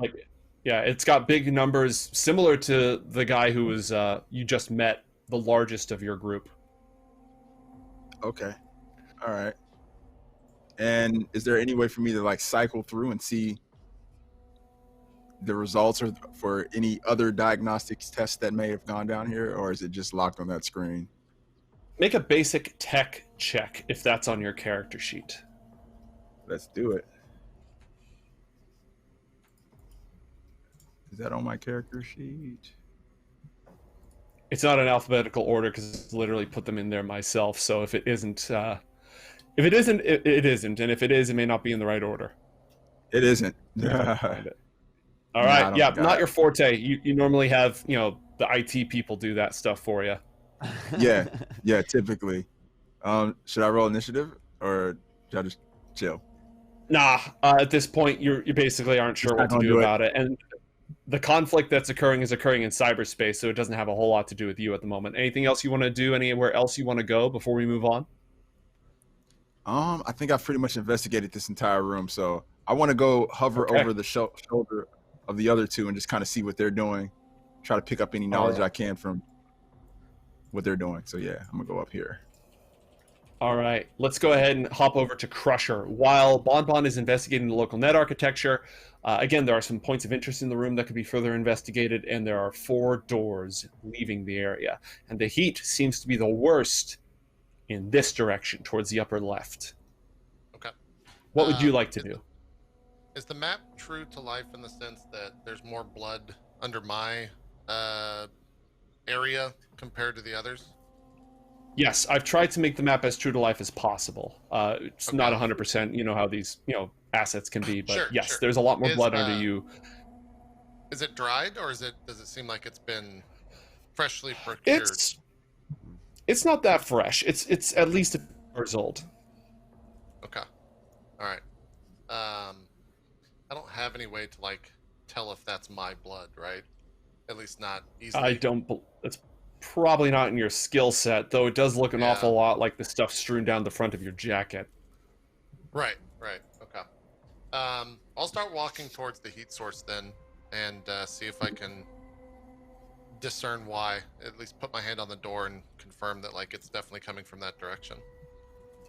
just yeah, it's got big numbers, similar to the guy who was you just met, the largest of your group.
Okay. All right. And is there any way for me to like cycle through and see the results or for any other diagnostics tests that may have gone down here, or is it just locked on that screen?
Make a basic tech check if that's on your character sheet.
Let's do it. Is that on my character sheet?
It's not in alphabetical order because it's literally put them in there myself. So if it isn't, it isn't, and if it is, it may not be in the right order.
It isn't.
All right, yeah, not your forte. You normally have, you know, the IT people do that stuff for you.
Yeah, typically. Should I roll initiative or should I just chill?
Nah, at this point, you basically aren't sure what to do about it, and the conflict that's occurring is occurring in cyberspace, so it doesn't have a whole lot to do with you at the moment. Anything else you want to do? Anywhere else you want to go before we move on?
I think I've pretty much investigated this entire room, so I want to go hover over the shoulder of the other two and just kind of see what they're doing. Try to pick up any knowledge I can from what they're doing. So yeah, I'm gonna go up here.
All right, let's go ahead and hop over to Crusher. While Bonbon is investigating the local net architecture, again, there are some points of interest in the room that could be further investigated, and there are 4 doors leaving the area. And the heat seems to be the worst in this direction, towards the upper left.
Okay.
What would you like to do?
Is the map true to life in the sense that there's more blood under my area compared to the others?
Yes, I've tried to make the map as true to life as possible. It's not 100%, you know how these, assets can be, but yes, there's a lot more blood under you.
Is it dried, or does it seem like it's been freshly procured?
It's not that fresh. It's at least 1 years old.
Okay. All right. I don't have any way to like tell if that's my blood, right? At least not easily. It's probably not in your skill set, though it does look an awful lot like the stuff strewn down the front of your jacket. Right. Okay. I'll start walking towards the heat source then, and see if I can discern why. At least put my hand on the door and confirm that like it's definitely coming from that direction.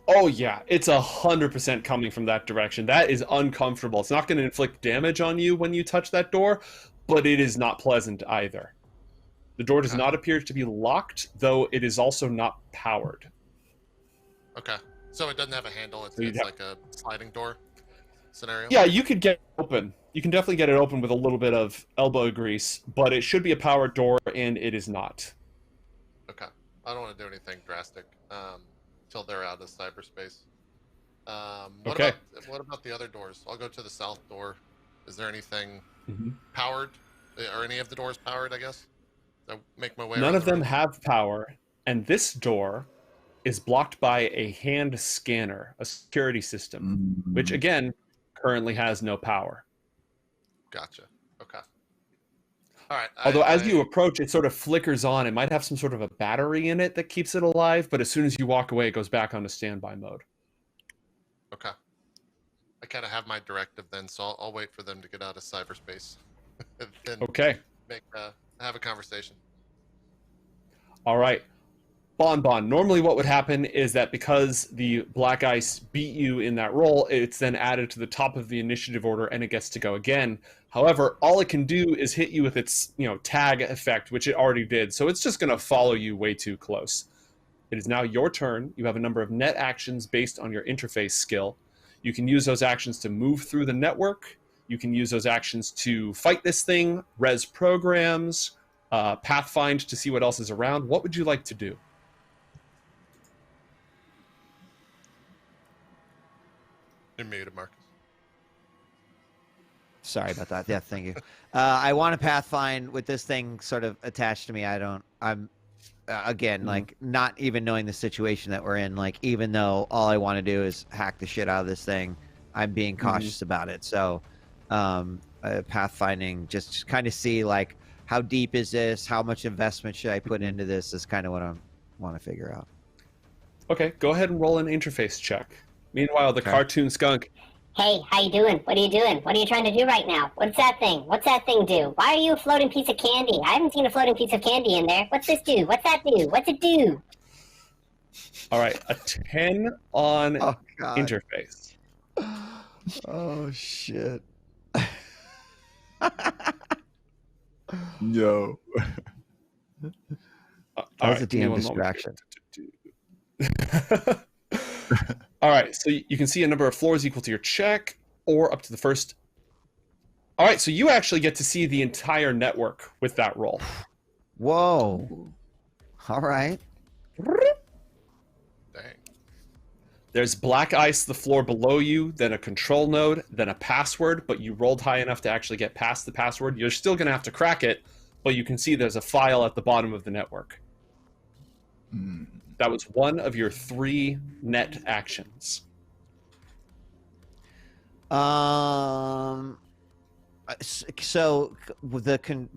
Oh yeah, it's 100% coming from that direction. That is uncomfortable. It's not going to inflict damage on you when you touch that door, but it is not pleasant either. The door does not appear to be locked, though it is also not powered.
Okay, so it doesn't have a handle. It's like a sliding door scenario?
Yeah, you could get it open. You can definitely get it open with a little bit of elbow grease, but it should be a powered door, and it is not.
Okay, I don't want to do anything drastic till they're out of cyberspace. What about the other doors? I'll go to the south door. Is there anything powered? Are any of the doors powered, I guess? I make my way.
None of them have power, and this door is blocked by a hand scanner, a security system, which again currently has no power.
Gotcha. Okay. All right.
Although as you approach, it sort of flickers on. It might have some sort of a battery in it that keeps it alive, but as soon as you walk away, it goes back onto standby mode.
Okay. I kind of have my directive then, so I'll wait for them to get out of cyberspace. Then have a conversation.
All right. Bonbon, normally what would happen is that because the black ice beat you in that roll, it's then added to the top of the initiative order and it gets to go again. However, all it can do is hit you with its, tag effect, which it already did. So it's just going to follow you way too close. It is now your turn. You have a number of net actions based on your interface skill. You can use those actions to move through the network. You can use those actions to fight this thing, res programs, pathfind to see what else is around. What would you like to do?
You're muted, Marcus.
Sorry about that. Yeah, thank you. I want to pathfind with this thing sort of attached to me. I'm like not even knowing the situation that we're in. Like, even though all I want to do is hack the shit out of this thing, I'm being cautious about it. So, pathfinding, just kind of see like how deep is this? How much investment should I put into this? Is kind of what I want to figure out.
Okay, go ahead and roll an interface check. Meanwhile, the cartoon skunk.
Hey, how you doing? What are you doing? What are you trying to do right now? What's that thing? What's that thing do? Why are you a floating piece of candy? I haven't seen a floating piece of candy in there. What's this do? What's that do? What's it do?
All right, a 10 on interface.
Oh shit.
No.
That was a DM distraction.
All right, so you can see a number of floors equal to your check, or up to the first. All right, so you actually get to see the entire network with that roll.
Whoa. All right.
Dang.
There's black ice the floor below you, then a control node, then a password, but you rolled high enough to actually get past the password. You're still going to have to crack it, but you can see there's a file at the bottom of the network. That was one of your 3 net actions.
So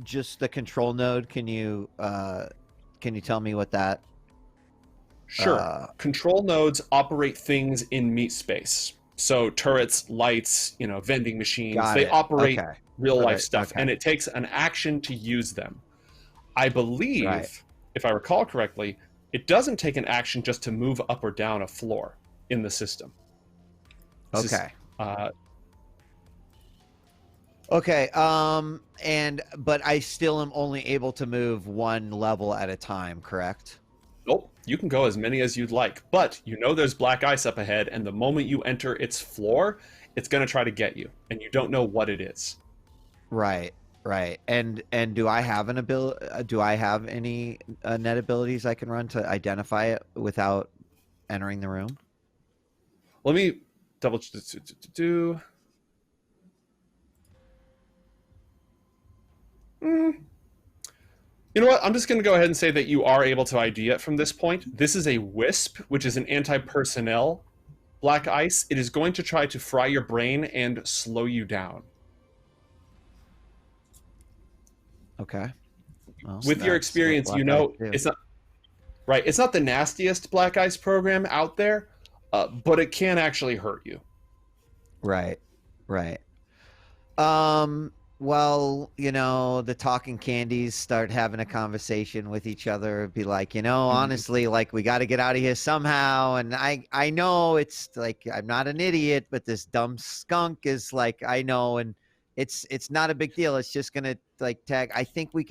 just the control node, can you tell me what that?
Sure. Control nodes operate things in meat space. So turrets, lights, vending machines, they operate real life stuff. And it takes an action to use them. I believe, if I recall correctly, it doesn't take an action just to move up or down a floor in the system.
Okay. But I still am only able to move 1 level at a time, correct?
Nope. You can go as many as you'd like, but there's black ice up ahead, and the moment you enter its floor, it's going to try to get you, and you don't know what it is.
Right. And do I have do I have any net abilities I can run to identify it without entering the room?
Let me double do. You know what? I'm just going to go ahead and say that you are able to ID it from this point. This is a wisp, which is an anti-personnel black ice. It is going to try to fry your brain and slow you down.
Okay. Well,
with your experience, it's not right. It's not the nastiest black ice program out there, but it can actually hurt you.
Right. Well, the talking candies start having a conversation with each other. Be like, honestly, like we got to get out of here somehow. And I know it's like I'm not an idiot, but this dumb skunk is like I know, and it's not a big deal. It's just gonna like tag. I think we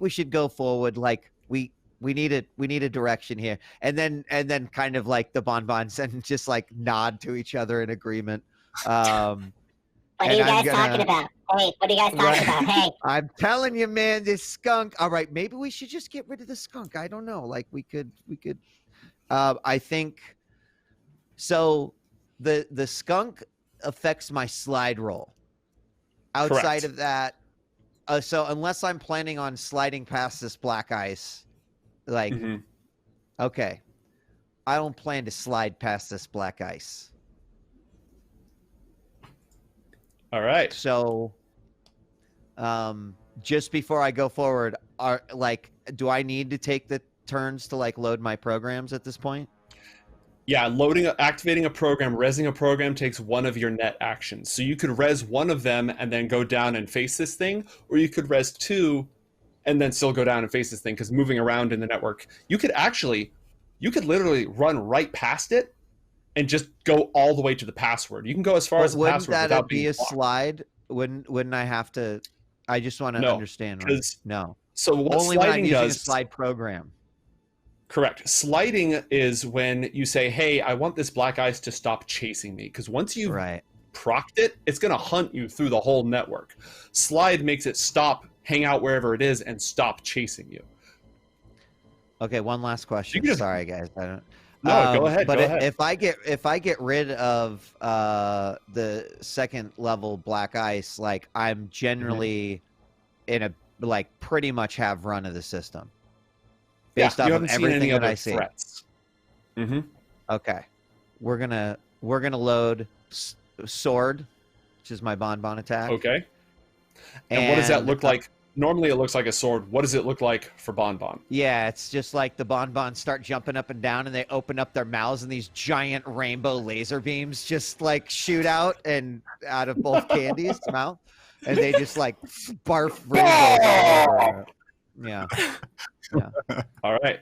should go forward. Like we need a direction here, and then kind of like the bonbons and just like nod to each other in agreement.
What are you guys talking about? Hey, what are you guys talking about? Hey.
I'm telling you, man, this skunk. All right, maybe we should just get rid of the skunk. I don't know. Like we could. I think so. The skunk affects my slide roll. Outside of that, so unless I'm planning on sliding past this black ice, like, okay, I don't plan to slide past this black ice.
All right.
So, just before I go forward, do I need to take the turns to like load my programs at this point?
Yeah, activating a program, rezzing a program takes one of your net actions. So you could res one of them and then go down and face this thing, or you could res 2 and then still go down and face this thing, because moving around in the network, you could literally run right past it and just go all the way to the password. You can go as far as the password without being blocked.
Slide? Wouldn't I have to? I just want to understand. Right? No.
So what
only when I'm using a slide program.
Correct. Sliding is when you say, hey, I want this black ice to stop chasing me. Because once you've procced it, it's going to hunt you through the whole network. Slide makes it stop, hang out wherever it is, and stop chasing you.
Okay, one last question. Sorry, guys. I don't.
No, go ahead.
But
go ahead.
if I get rid of the second level black ice, like I'm generally in a pretty much have run of the system. Based off of everything that I see. Okay, we're gonna load sword, which is my bonbon attack.
Okay. And what does that look like normally it looks like a sword. What does it look like for Bonbon?
Yeah, it's just like the bonbons start jumping up and down, and they open up their mouths, and these giant rainbow laser beams just like shoot out and out of both Candy's mouth, and they just like barf rainbows all over. Yeah.
All right.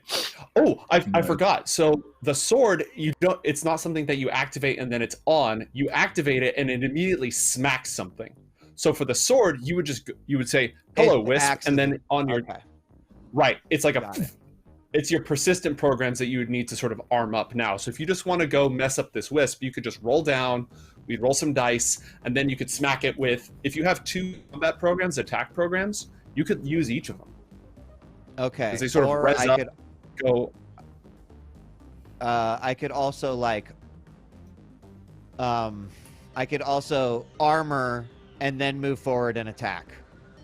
Oh, I forgot. So the sword, it's not something that you activate and then it's on. You activate it and it immediately smacks something. So for the sword, you would say hello Wisp, and then on your right, it's like it's your persistent programs that you would need to sort of arm up now. So if you just want to go mess up this Wisp, you could just roll down, we'd roll some dice, and then you could smack it with, if you have 2 combat programs, attack programs, you could use each of them.
Okay.
Because they sort of res up, go.
I could also like, I could also armor and then move forward and attack,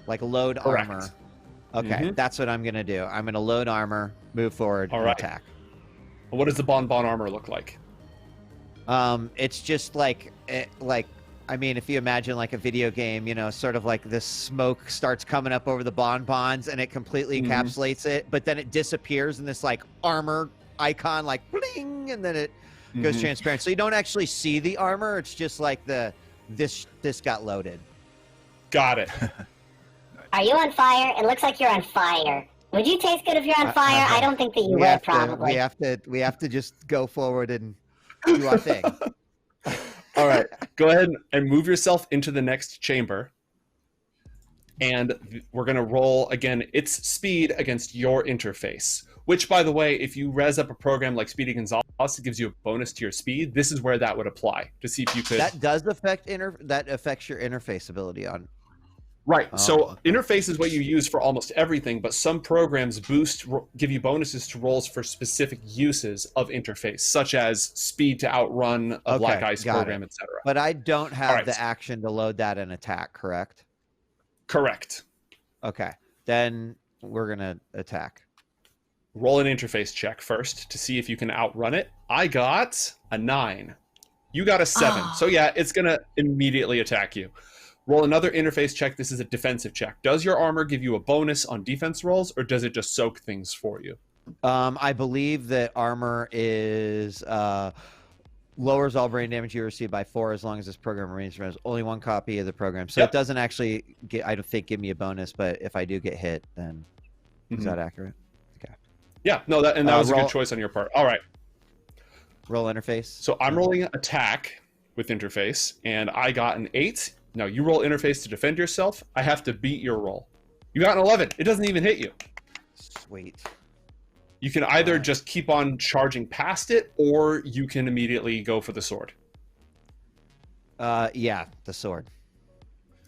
like load armor. Okay, that's what I'm gonna do. I'm gonna load armor, move forward, and attack.
What does the Bonbon armor look like?
It's just like I mean, if you imagine like a video game, you know, sort of like this smoke starts coming up over the bonbons and it completely encapsulates it, but then it disappears in this like armor icon, like bling, and then it goes transparent. So you don't actually see the armor. It's just like this got loaded.
Got it.
Are you on fire? It looks like you're on fire. Would you taste good if you're on fire? I don't think that you would, probably.
We have to just go forward and do our thing.
All right, go ahead and move yourself into the next chamber. And we're going to roll, again, its speed against your interface. Which, by the way, if you res up a program like Speedy Gonzalez, it gives you a bonus to your speed. This is where that would apply, to see if you could...
That does affect that affects your interface ability on...
Right, so interface is what you use for almost everything, but some programs give you bonuses to rolls for specific uses of interface, such as speed to outrun a Black Ice program, etc.
But I don't have the action to load that in attack, correct?
Correct.
Okay, then we're going to attack.
Roll an interface check first to see if you can outrun it. I got a 9. You got a 7. So yeah, it's going to immediately attack you. Roll another interface check. This is a defensive check. Does your armor give you a bonus on defense rolls, or does it just soak things for you?
I believe that armor is lowers all brain damage you receive by 4 as long as this program remains as only 1 copy of the program. So it doesn't actually I don't think give me a bonus, but if I do get hit, then is that accurate? Okay.
Yeah, no, that was a good choice on your part. All right.
Roll interface.
So I'm rolling attack with interface, and I got an 8. Now you roll interface to defend yourself. I have to beat your roll. You got an 11. It doesn't even hit you.
Sweet.
You can either just keep on charging past it, or you can immediately go for the sword.
Yeah, the sword.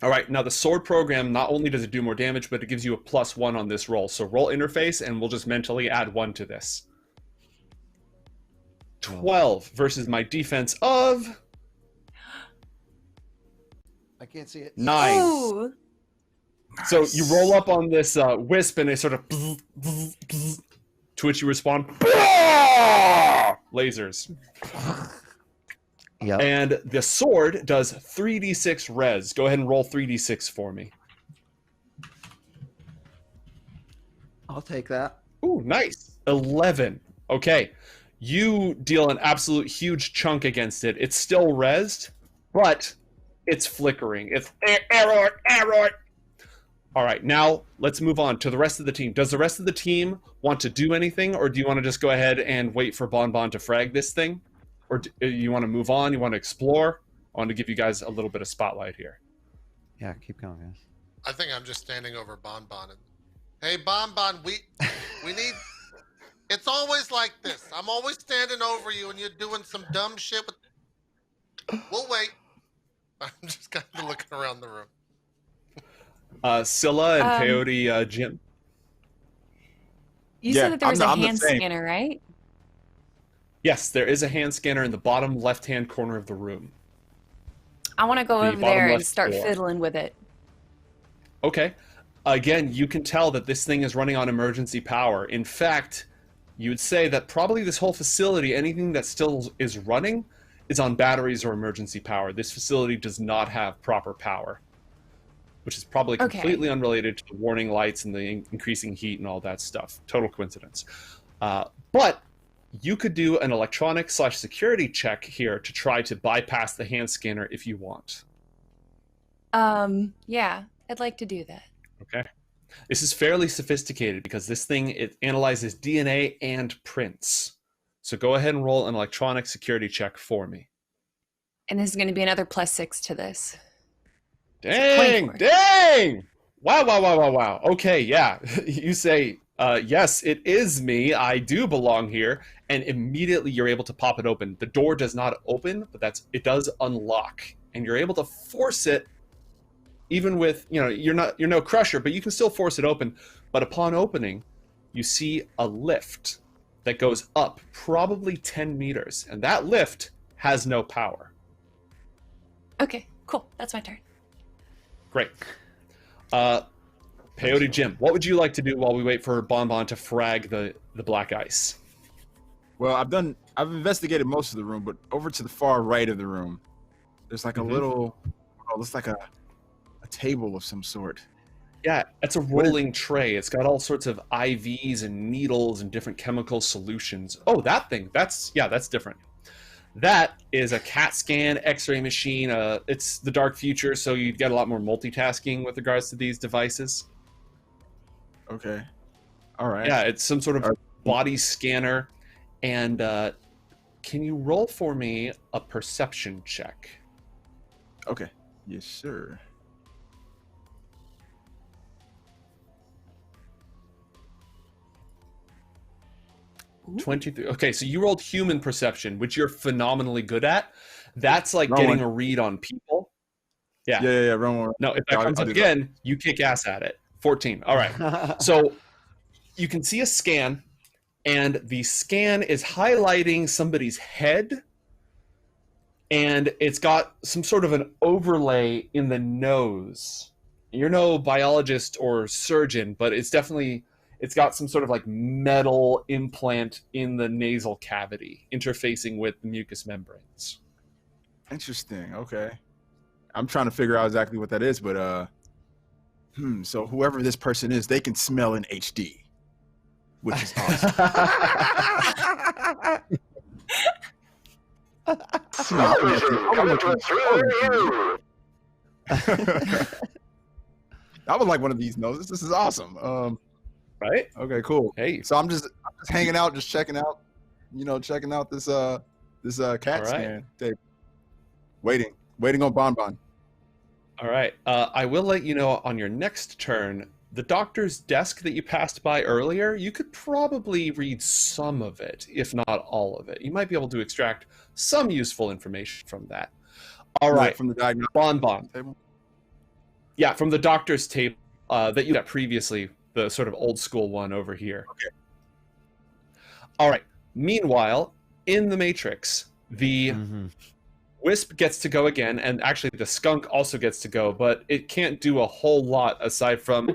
All right, now the sword program, not only does it do more damage, but it gives you a +1 on this roll. So roll interface, and we'll just mentally add 1 to this. 12 versus my defense of...
I can't see it.
9.
Ooh.
So you roll up on this wisp, and it sort of... to which you respond... lasers.
Yep.
And the sword does 3d6 res. Go ahead and roll 3d6 for me.
I'll take that.
Ooh, nice. 11. Okay. You deal an absolute huge chunk against it. It's still rezzed, but it's flickering. It's error. All right, now let's move on to the rest of the team. Does the rest of the team want to do anything, or do you want to just go ahead and wait for Bonbon to frag this thing? Or do you want to move on? You want to explore? I want to give you guys a little bit of spotlight here.
Yeah, keep going, guys.
I think I'm just standing over Bonbon. Hey, Bonbon, we need... It's always like this. I'm always standing over you, and you're doing some dumb shit. We'll wait. I'm just kind of looking around the room.
Scylla and Peyote Jim.
You said that there was a hand scanner, right?
Yes, there is a hand scanner in the bottom left-hand corner of the room.
I want to go over there and start fiddling with it.
Okay. Again, you can tell that this thing is running on emergency power. In fact, you would say that probably this whole facility, anything that still is running, is on batteries or emergency power. This facility does not have proper power. which is probably
Okay.
completely unrelated to the warning lights and the increasing heat and all that stuff. Total coincidence. But you could do an electronic/security check here to try to bypass the hand scanner if you want.
Yeah, I'd like to do that.
Okay. This is fairly sophisticated because this thing, it analyzes DNA and prints. So go ahead and roll an electronic security check for me.
And this is going to be another +6 to this.
Dang!
24.
Dang! Wow. Okay, yeah. You say, yes, it is me. I do belong here. And immediately you're able to pop it open. The door does not open, but it does unlock. And you're able to force it, even with, you're no crusher, but you can still force it open. But upon opening, you see a lift that goes up probably 10 meters. And that lift has no power.
Okay, cool. That's my turn.
Great. Peyote Jim, what would you like to do while we wait for Bonbon to frag the black ice?
Well, I've investigated most of the room, but over to the far right of the room, there's like a little, looks like a table of some sort.
Yeah, it's a rolling tray. It's got all sorts of IVs and needles and different chemical solutions. Oh, that thing. That's different. That is a CAT scan X-ray machine. It's the dark future, so you'd get a lot more multitasking with regards to these devices.
Okay. All right.
Yeah, it's some sort of body scanner. And can you roll for me a perception check?
Okay. Yes, sir.
Ooh.
23. Okay, so you rolled human perception, which you're phenomenally good at. That's like
Wrong
getting
one.
a read on people. Yeah.
Yeah. Wrong one.
No, if that comes up again, you kick ass at it. 14. All right. So you can see a scan, and the scan is highlighting somebody's head, and it's got some sort of an overlay in the nose. You're no biologist or surgeon, but it's got some sort of like metal implant in the nasal cavity interfacing with the mucous membranes.
Interesting. Okay. I'm trying to figure out exactly what that is, but so whoever this person is, they can smell in HD, which is awesome.
Television coming to a thrill
I would like one of these noses. This is awesome.
Right?
Okay, cool.
Hey.
So I'm just hanging out, just checking out this CAT scan tape. Waiting on Bonbon.
All right. I will let you know on your next turn, the doctor's desk that you passed by earlier, you could probably read some of it, if not all of it. You might be able to extract some useful information from that. All right.
From the diagnostic
Bonbon.
table?
Yeah, from the doctor's table that you got previously, the sort of old school one over here.
Okay.
All right. Meanwhile, in the Matrix, the Wisp gets to go again, and actually the skunk also gets to go, but it can't do a whole lot aside from...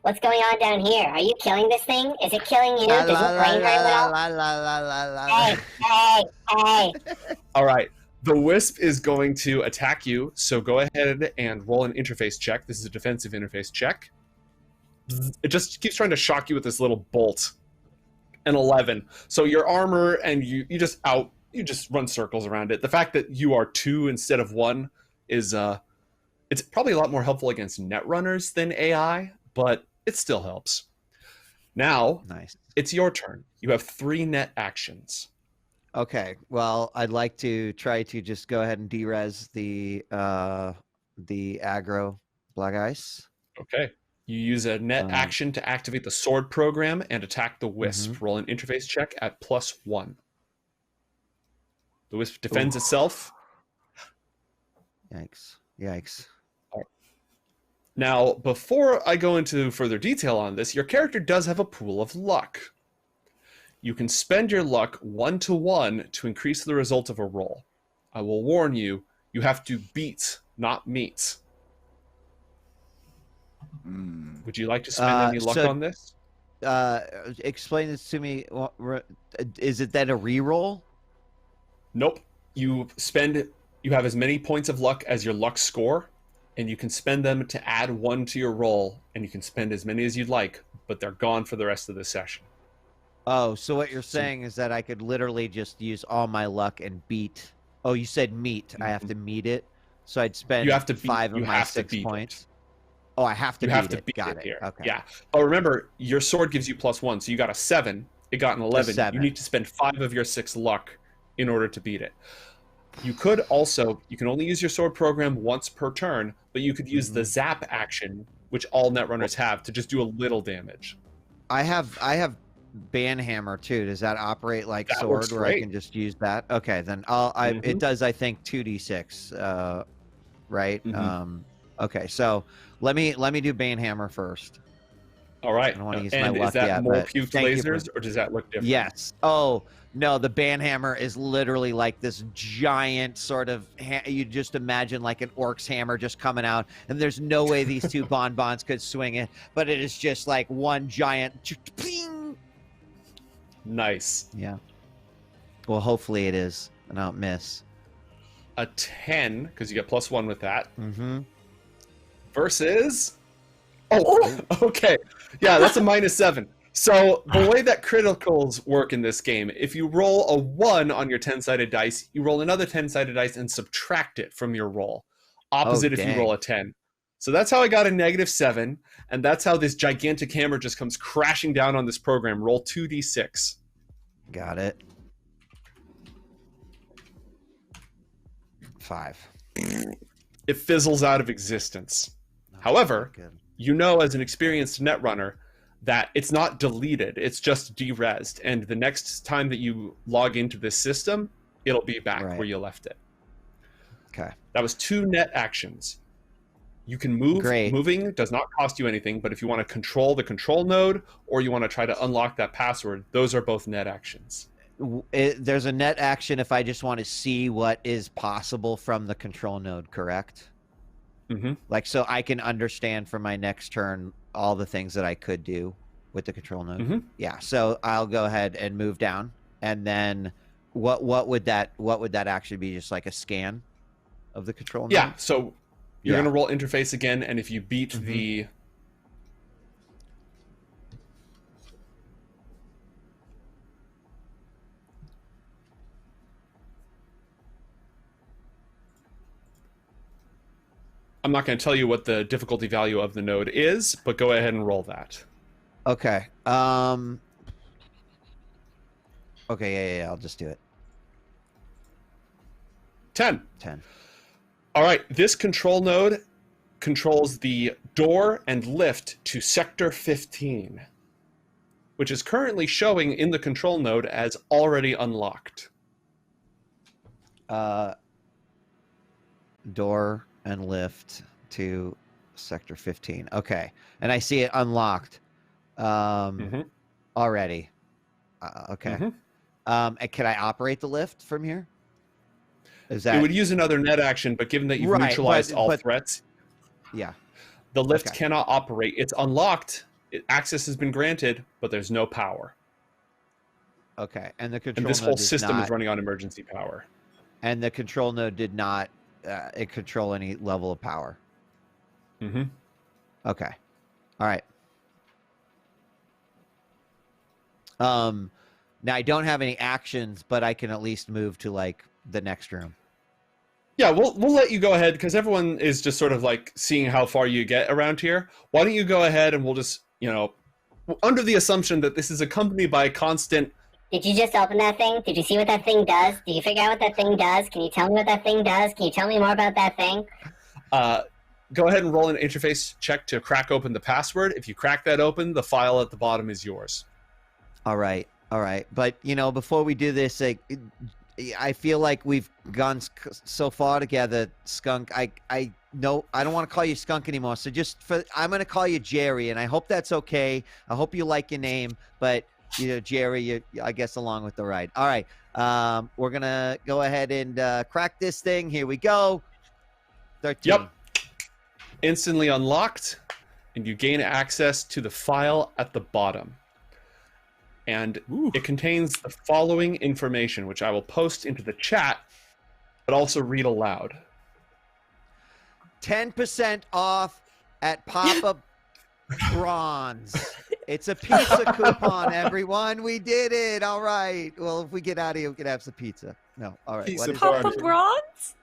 What's going on down here? Are you killing this thing? Is it killing you? Does it brain hurt at all? Hey.
All right. The Wisp is going to attack you, so go ahead and roll an interface check. This is a defensive interface check. It just keeps trying to shock you with this little bolt. An 11. So your armor, and you just run circles around it. The fact that you are 2 instead of 1 is it's probably a lot more helpful against Netrunners than AI, but it still helps. Now,
Nice.
It's your turn. You have 3 net actions.
Okay. Well, I'd like to try to just go ahead and derez the aggro black ice.
Okay. You use a net action to activate the sword program and attack the Wisp. Roll an interface check at +1. The Wisp defends itself.
Yikes.
Now, before I go into further detail on this, your character does have a pool of luck. You can spend your luck 1-to-1 to increase the result of a roll. I will warn you, you have to beat, not meet. Would you like to spend any luck on this?
Explain this to me. Is it then a reroll?
Nope. You have as many points of luck as your luck score, and you can spend them to add 1 to your roll, and you can spend as many as you'd like, but they're gone for the rest of the session.
Oh, so what you're saying is that I could literally just use all my luck and beat. Oh, you said meet. I have to meet it. So I'd spend
You have to beat,
5 of
you
my
have to
6
beat
points.
it.
Oh, I have to
You
beat
have to
it.
beat
Got
it
it.
here.
Okay.
Yeah. But remember, your sword gives you +1, so you got a 7. It got an 11.
7.
You need to spend 5 of your 6 luck in order to beat it. You could also, you can only use your sword program once per turn, but you could use the zap action, which all Netrunners have, to just do a little damage.
I have Banhammer too. Does that operate like
That
sword
works
where I
great.
can just use that? Okay, then it does, I think, 2d6, right? Okay, so let me do Banhammer first.
All right.
I don't want to use my
And
luck
is that
yet,
more
but
puked
thank you
lasers,
for-
or does that look different?
Yes. Oh, no, the Banhammer is literally like this giant sort of, you just imagine like an orc's hammer just coming out, and there's no way these two bonbons could swing it, but it is just like one giant, ping!
Nice.
Yeah. Well, hopefully it is, and I don't miss.
A 10, because you get +1 with that.
Mm-hmm.
Versus... Oh, okay. Yeah, that's a -7. So the way that criticals work in this game, if you roll a 1 on your 10-sided dice, you roll another 10-sided dice and subtract it from your roll. Opposite if you roll a 10. So that's how I got a -7, and that's how this gigantic hammer just comes crashing down on this program. Roll 2d6.
Got it. 5.
It fizzles out of existence. However, you know as an experienced netrunner that it's not deleted, it's just derezzed, and the next time that you log into this system, it'll be back where you left it.
Okay.
That was 2 net actions. You can move.
Great.
Moving does not cost you anything, but if you want to control the control node or you want to try to unlock that password, those are both net actions.
There's a net action if I just want to see what is possible from the control node, correct?
Mm-hmm.
Like, so I can understand for my next turn all the things that I could do with the control node.
Mm-hmm.
Yeah, so I'll go ahead and move down, and then what would that actually be? Just like a scan of the control node?
Yeah. So you're going to roll interface again, and if you beat the I'm not going to tell you what the difficulty value of the node is, but go ahead and roll that.
Okay. Okay, yeah, I'll just do it.
10.
10.
All right, this control node controls the door and lift to Sector 15, which is currently showing in the control node as already unlocked.
Door and lift to Sector 15. Okay, and I see it unlocked already. Okay. And can I operate the lift from here? Is that...
It would use another net action, but given that you've neutralized all threats,
yeah,
the lift cannot operate. It's unlocked. Access has been granted, but there's no power.
Okay, and the control
this
node
whole
does
system
not,
is running on emergency power.
And the control node did not control any level of power.
Mm-hmm.
Okay. All right. Now I don't have any actions, but I can at least move to like the next room.
Yeah, we'll let you go ahead because everyone is just sort of like seeing how far you get around here. Why don't you go ahead and we'll just, you know, under the assumption that this is accompanied by a constant...
Did you just open that thing? Did you see what that thing does? Did you figure out what that thing does? Can you tell me what that thing does? Can you tell me more about that thing?
Go ahead and roll an interface check to crack open the password. If you crack that open, the file at the bottom is yours.
All right. All right. But, you know, before we do this, I feel like we've gone so far together, Skunk. I don't want to call you Skunk anymore. So I'm going to call you Jerry, and I hope that's okay. I hope you like your name, but... You know, Jerry, I guess along with the ride. All right. We're going to go ahead and crack this thing. Here we go. 13.
Yep. Instantly unlocked, and you gain access to the file at the bottom. And it contains the following information, which I will post into the chat, but also read aloud.
10% off at Papa Bronze. It's a pizza coupon, everyone. We did it. All right. Well, if we get out of here, we can have some pizza. No. All right.
Pizza
Papa
party.
Bronze?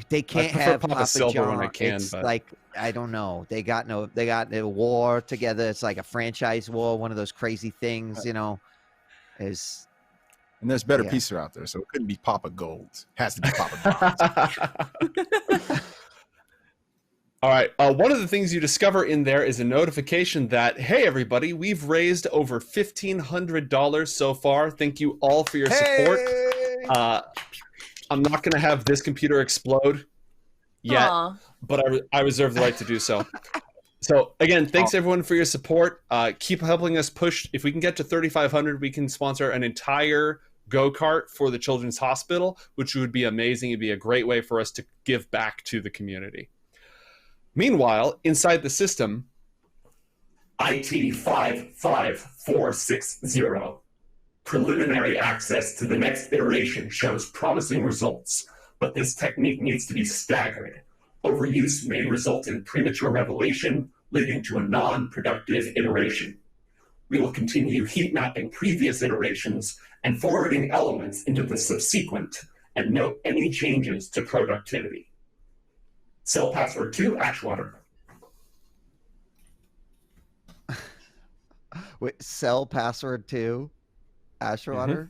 They can't
prefer
have
Papa
Papa
Silver
John.
when I can,
It's
but-
like, I don't know. They got a war together. It's like a franchise war, one of those crazy things, you know. Is
And there's better
Yeah.
pizza out there, so it couldn't be Papa Gold. It has to be Papa Bronze.
All right. One of the things you discover in there is a notification that, hey, everybody, we've raised over $1,500 so far. Thank you all for your support. I'm not going to have this computer explode yet,
Aw.
but I reserve the right to do so. So, again, thanks everyone for your support. Keep helping us push. If we can get to 3,500, we can sponsor an entire go-kart for the Children's Hospital, which would be amazing. It'd be a great way for us to give back to the community. Meanwhile, inside the system,
IT 55460. Preliminary access to the next iteration shows promising results, but this technique needs to be staggered. Overuse may result in premature revelation, leading to a non-productive iteration. We will continue heat mapping previous iterations and forwarding elements into the subsequent, and note any changes to productivity. Cell password 2, Ashwater.
Wait, cell password 2, Ashwater.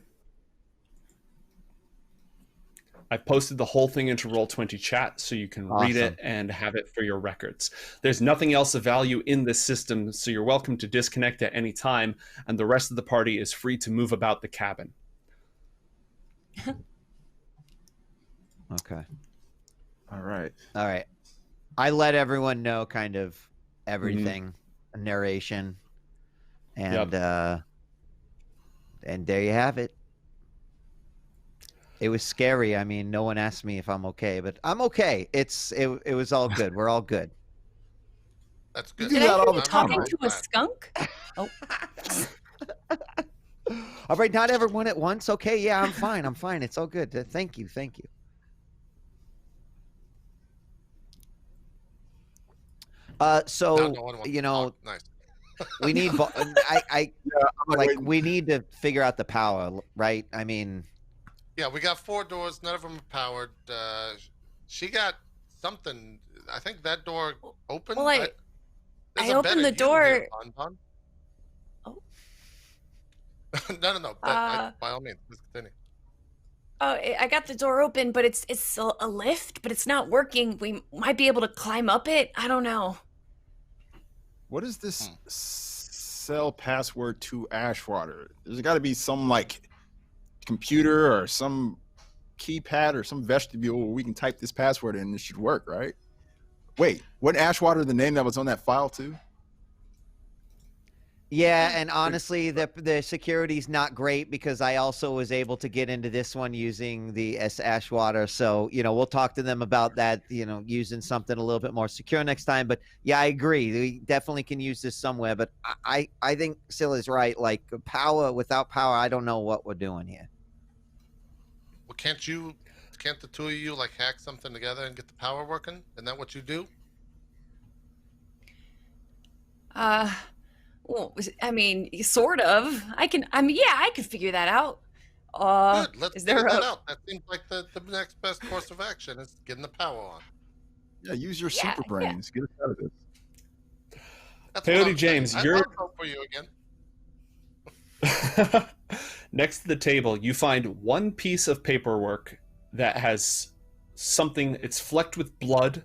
I posted the whole thing into Roll20 chat so you can read it
Awesome.
and have it for your records. There's nothing else of value in this system, so you're welcome to disconnect at any time, and the rest of the party is free to move about the cabin.
Okay.
All right.
All right. I let everyone know kind of everything, narration, and and there you have it. It was scary. I mean, no one asked me if I'm okay, but I'm okay. It was all good. We're all good.
That's good.
do
Did I
that
hear
all
you
the time,
talking
right?
to a skunk?
All right, not everyone at once. Okay, yeah, I'm fine. I'm fine. It's all good. Thank you. Thank you. So
No, no one wants
you
to
know,
talk. Nice.
we need. I
I'm
like
waiting.
we need to figure out the power, right? I mean,
Yeah, we got 4 doors. None of them are powered. She got something. I think that door opened.
Well,
there's
I
a
opened
better
the
you here,
door-
Bon Bon.
Oh.
No. By all means, let's continue.
Oh, I got the door open, but it's a lift, but it's not working. We might be able to climb up it. I don't know.
What is this cell password to Ashwater? There's got to be some like computer or some keypad or some vestibule where we can type this password in and it should work, right? Wait, wasn't Ashwater the name that was on that file too?
yeah, and honestly, the security's not great because I also was able to get into this one using the Ashwater. So, you know, we'll talk to them about that, you know, using something a little bit more secure next time. But yeah, I agree. We definitely can use this somewhere. But I think Scylla's right. Like power, without power, I don't know what we're doing here.
Well, can't the two of you like hack something together and get the power working? Isn't that what you do?
Well, I mean, sort of. I can figure that out.
Good. Let's
is
figure
there
that
a
out. That seems like the next best course of action is getting the power on.
Yeah, use your
Yeah,
super brains. Get us out of this.
That's
Peyote
what I'm
James,
saying.
you're-
I'll vote for you again.
Next to the table, you find one piece of paperwork that has something. It's flecked with blood,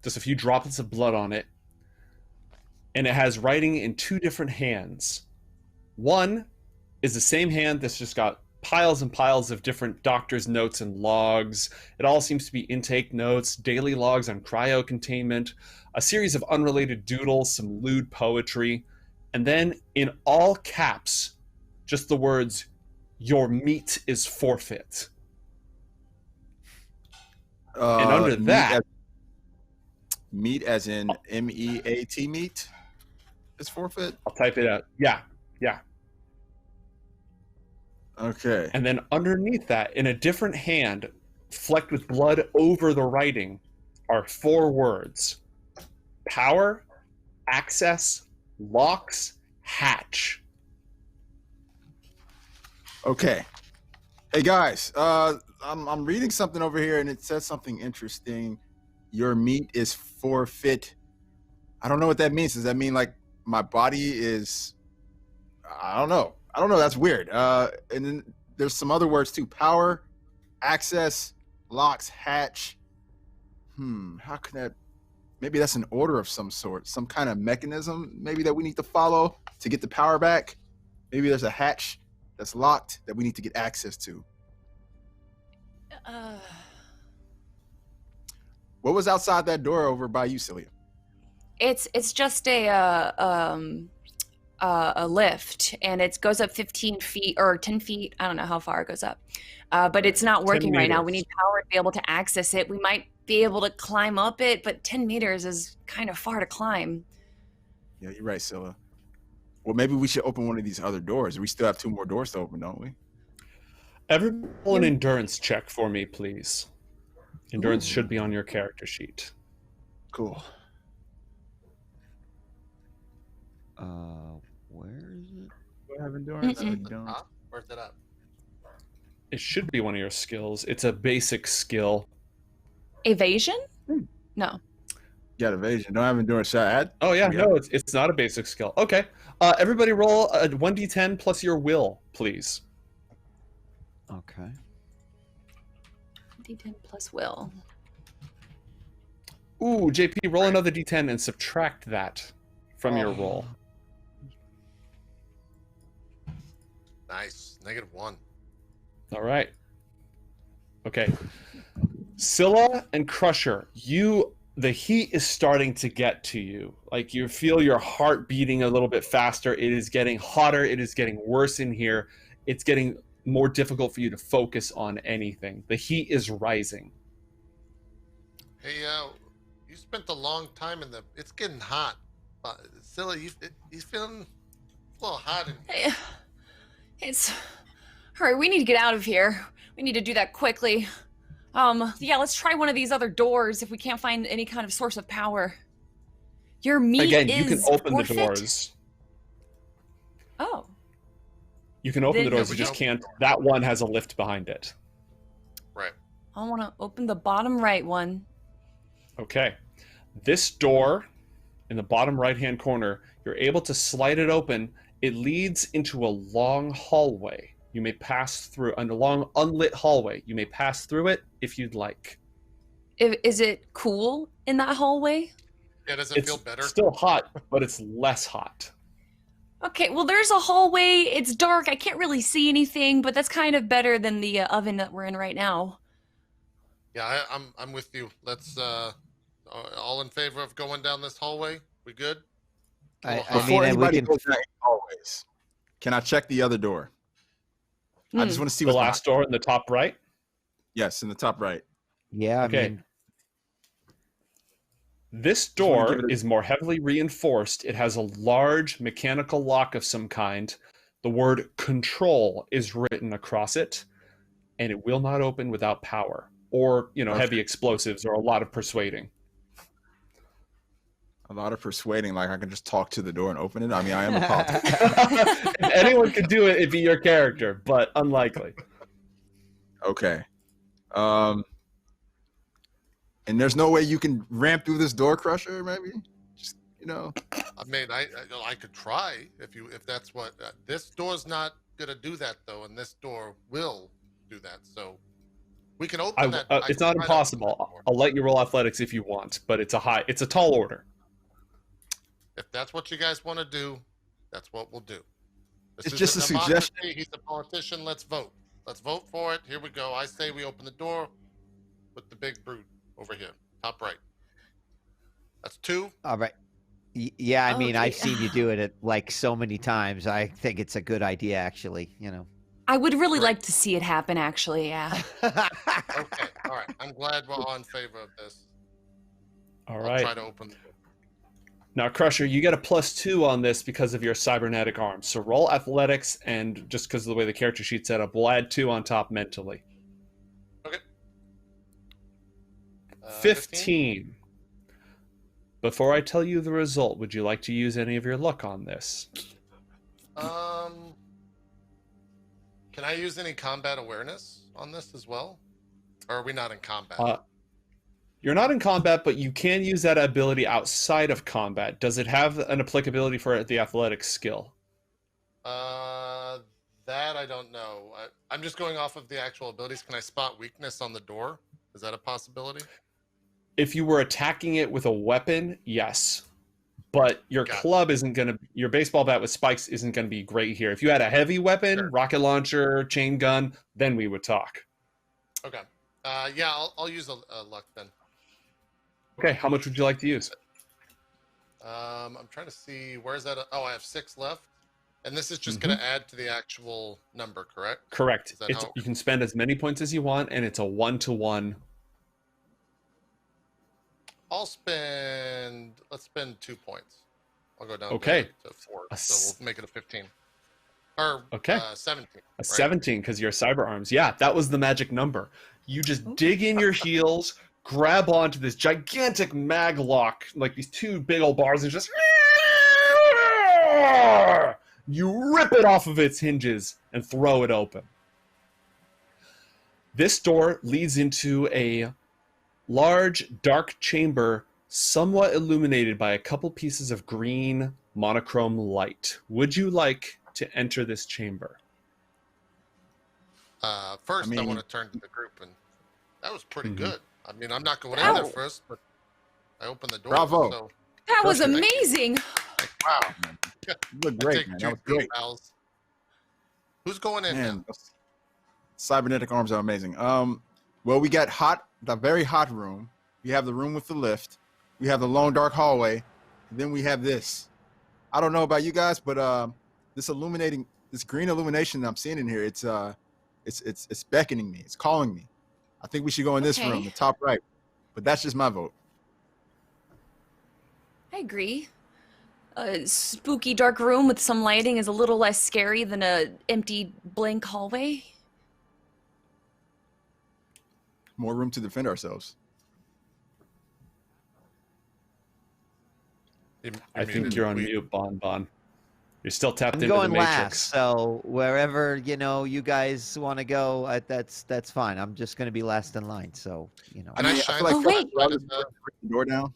just a few droplets of blood on it, and it has writing in 2 different hands. One is the same hand that's just got piles and piles of different doctor's notes and logs. It all seems to be intake notes, daily logs on cryo-containment, a series of unrelated doodles, some lewd poetry, and then in all caps, just the words, "Your meat is forfeit." And under that...
Meat as in MEAT meat is forfeit?
I'll type it out. Yeah.
Okay.
And then underneath that, in a different hand, flecked with blood over the writing, are 4 words: power, access, locks, hatch.
Okay. Hey guys, I'm reading something over here and it says something interesting. Your meat is forfeit. I don't know what that means. Does that mean like my body is? I don't know. That's weird. And then there's some other words too: power, access, locks, hatch. How can that? Maybe that's an order of some sort, some kind of mechanism maybe that we need to follow to get the power back. Maybe there's a hatch that's locked that we need to get access to. What was outside that door over by you, Celia?
It's just a lift, and it goes up 15 feet or 10 feet. I don't know how far it goes up, but it's not working right now. We need power to be able to access it. We might be able to climb up it, but 10 meters is kind of far to climb.
Yeah, you're right, Scylla. Well, maybe we should open one of these other doors. We still have 2 more doors to open, don't we?
Everyone roll an endurance check for me, please. Endurance should be on your character sheet.
Cool.
Where is it?
Do I have endurance? I
At the
don't.
top? Where's it at?
It should be one of your skills. It's a basic skill.
Evasion? No.
Got evasion. Don't have endurance. Should I add?
Oh yeah, no, it's not a basic skill. Okay, everybody roll a 1d10 plus your will, please.
Okay.
D10 plus will.
Ooh, JP, roll another d10 and subtract that from your roll.
Nice. -1.
All right. Okay. Scylla and Crusher, the heat is starting to get to you. Like you feel your heart beating a little bit faster. It is getting hotter. It is getting worse in here. It's getting more difficult for you to focus on anything. The heat is rising.
Hey, you spent a long time in the. It's getting hot. Scylla, he's feeling a little hot in here.
It's. Hurry, we need to get out of here. We need to do that quickly. Yeah, let's try one of these other doors if we can't find any kind of source of power. Your meat
Again,
is
you can open
forfeit?
the doors.
Oh.
You can open
Then-
the doors, you just can't. That one has a lift behind it.
Right.
I want to open the bottom right one.
Okay. This door in the bottom right-hand corner, you're able to slide it open. It leads into a long hallway. You may pass through a long unlit hallway. You may pass through it if you'd like.
Is it cool in that hallway?
Yeah, does it feel better?
It's still hot, but it's less hot.
Okay, well, there's a hallway. It's dark. I can't really see anything, but that's kind of better than the oven that we're in right now.
Yeah, I'm with you. Let's all in favor of going down this hallway? We good?
Before anybody goes down hallways, can I check the other door? I just want to see
the
what's
last door in the top right.
Yes, in the top right.
Yeah, I
Okay.
mean,
This door is more heavily reinforced. It has a large mechanical lock of some kind. The word control is written across it, and it will not open without power or, heavy explosives or a lot of persuading.
A lot of persuading, like I can just talk to the door and open it. I mean, I am a politician.
If anyone could do it, it'd be your character, but unlikely.
Okay. And there's no way you can ramp through this door, Crusher, maybe? Just,
I mean, I could try if that's what this door's not gonna do that though, and this door will do that. So we can open that.
It's not impossible. I'll let you roll athletics if you want, but it's a tall order.
If that's what you guys want to do, that's what we'll do. This
It's
is
just a
democracy.
suggestion.
He's a politician. Let's vote. Let's vote for it. Here we go. I say we open the door with the big brute over here, top right. That's 2.
all right. Yeah, I mean,
Okay.
I've seen you do it like so many times. I think it's a good idea, actually.
I would really
Great.
like to see it happen, actually, yeah.
Okay. All right. I'm glad we're all in favor of this.
All
I'll
right.
try to open the door.
Now, Crusher, you get a +2 on this because of your cybernetic arm. So roll athletics, and just because of the way the character sheet's set up, we'll add 2 on top mentally.
Okay.
15. Before I tell you the result, would you like to use any of your luck on this?
Can I use any combat awareness on this as well? Or are we not in combat?
You're not in combat, but you can use that ability outside of combat. Does it have an applicability for the athletics skill?
That I don't know. I'm just going off of the actual abilities. Can I spot weakness on the door? Is that a possibility?
If you were attacking it with a weapon, yes. But your club isn't going to... Your baseball bat with spikes isn't going to be great here. If you had a heavy weapon, rocket launcher, chain gun, then we would talk.
Okay. Yeah, I'll use a luck then.
Okay, how much would you like to use?
I'm trying to see... Where's that? Oh, I have 6 left. And this is just going to add to the actual number, correct?
Correct. You can spend as many points as you want, and it's a 1-to-1.
Let's spend 2 points. I'll go down to 4. So we'll make it a 15. Or 17.
A 17, because you're cyber arms. Yeah, that was the magic number. You just dig in your heels, grab onto this gigantic mag lock, like these 2 big old bars, and just... You rip it off of its hinges and throw it open. This door leads into a large, dark chamber, somewhat illuminated by a couple pieces of green monochrome light. Would you like to enter this chamber?
First, I want to turn to the group, and that was pretty good. I mean, I'm not going in there first, but I opened the door.
Bravo.
So
that was amazing.
Wow. You look great, man. That was great.
Who's going in now?
Cybernetic arms are amazing. Well, we got the very hot room. We have the room with the lift. We have the long dark hallway. And then we have this. I don't know about you guys, but this green illumination that I'm seeing in here, it's beckoning me. It's calling me. I think we should go in this room, the top right. But that's just my vote.
I agree. A spooky dark room with some lighting is a little less scary than a empty blank hallway.
More room to defend ourselves.
I think you're on mute, Bon. You're still tapped into
going
the Matrix.
last, so wherever you guys want to go, that's fine. I'm just going to be last in line. So
And I feel like
wait.
the door down.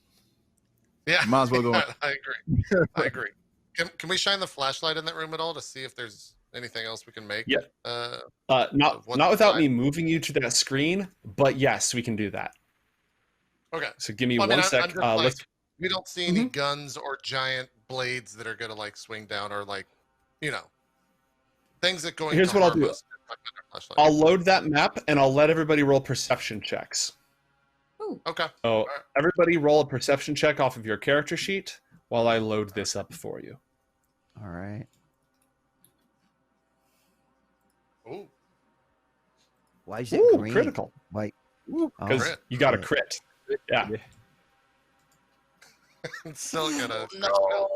Yeah,
might as well go.
I agree. Can we shine the flashlight in that room at all to see if there's anything else we can make?
Yeah. Not without me moving you to that screen, but yes, we can do that. Okay. So give me one sec.
We don't see any guns or giant blades that are gonna swing down or things that go.
Here's what I'll do. I'll load that map and I'll let everybody roll perception checks.
Ooh.
Okay.
So everybody roll a perception check off of your character sheet while I load this up for you.
All right.
Ooh.
Why is it green?
Critical.
Like,
because you got a crit. Yeah.
It's still gonna.
No.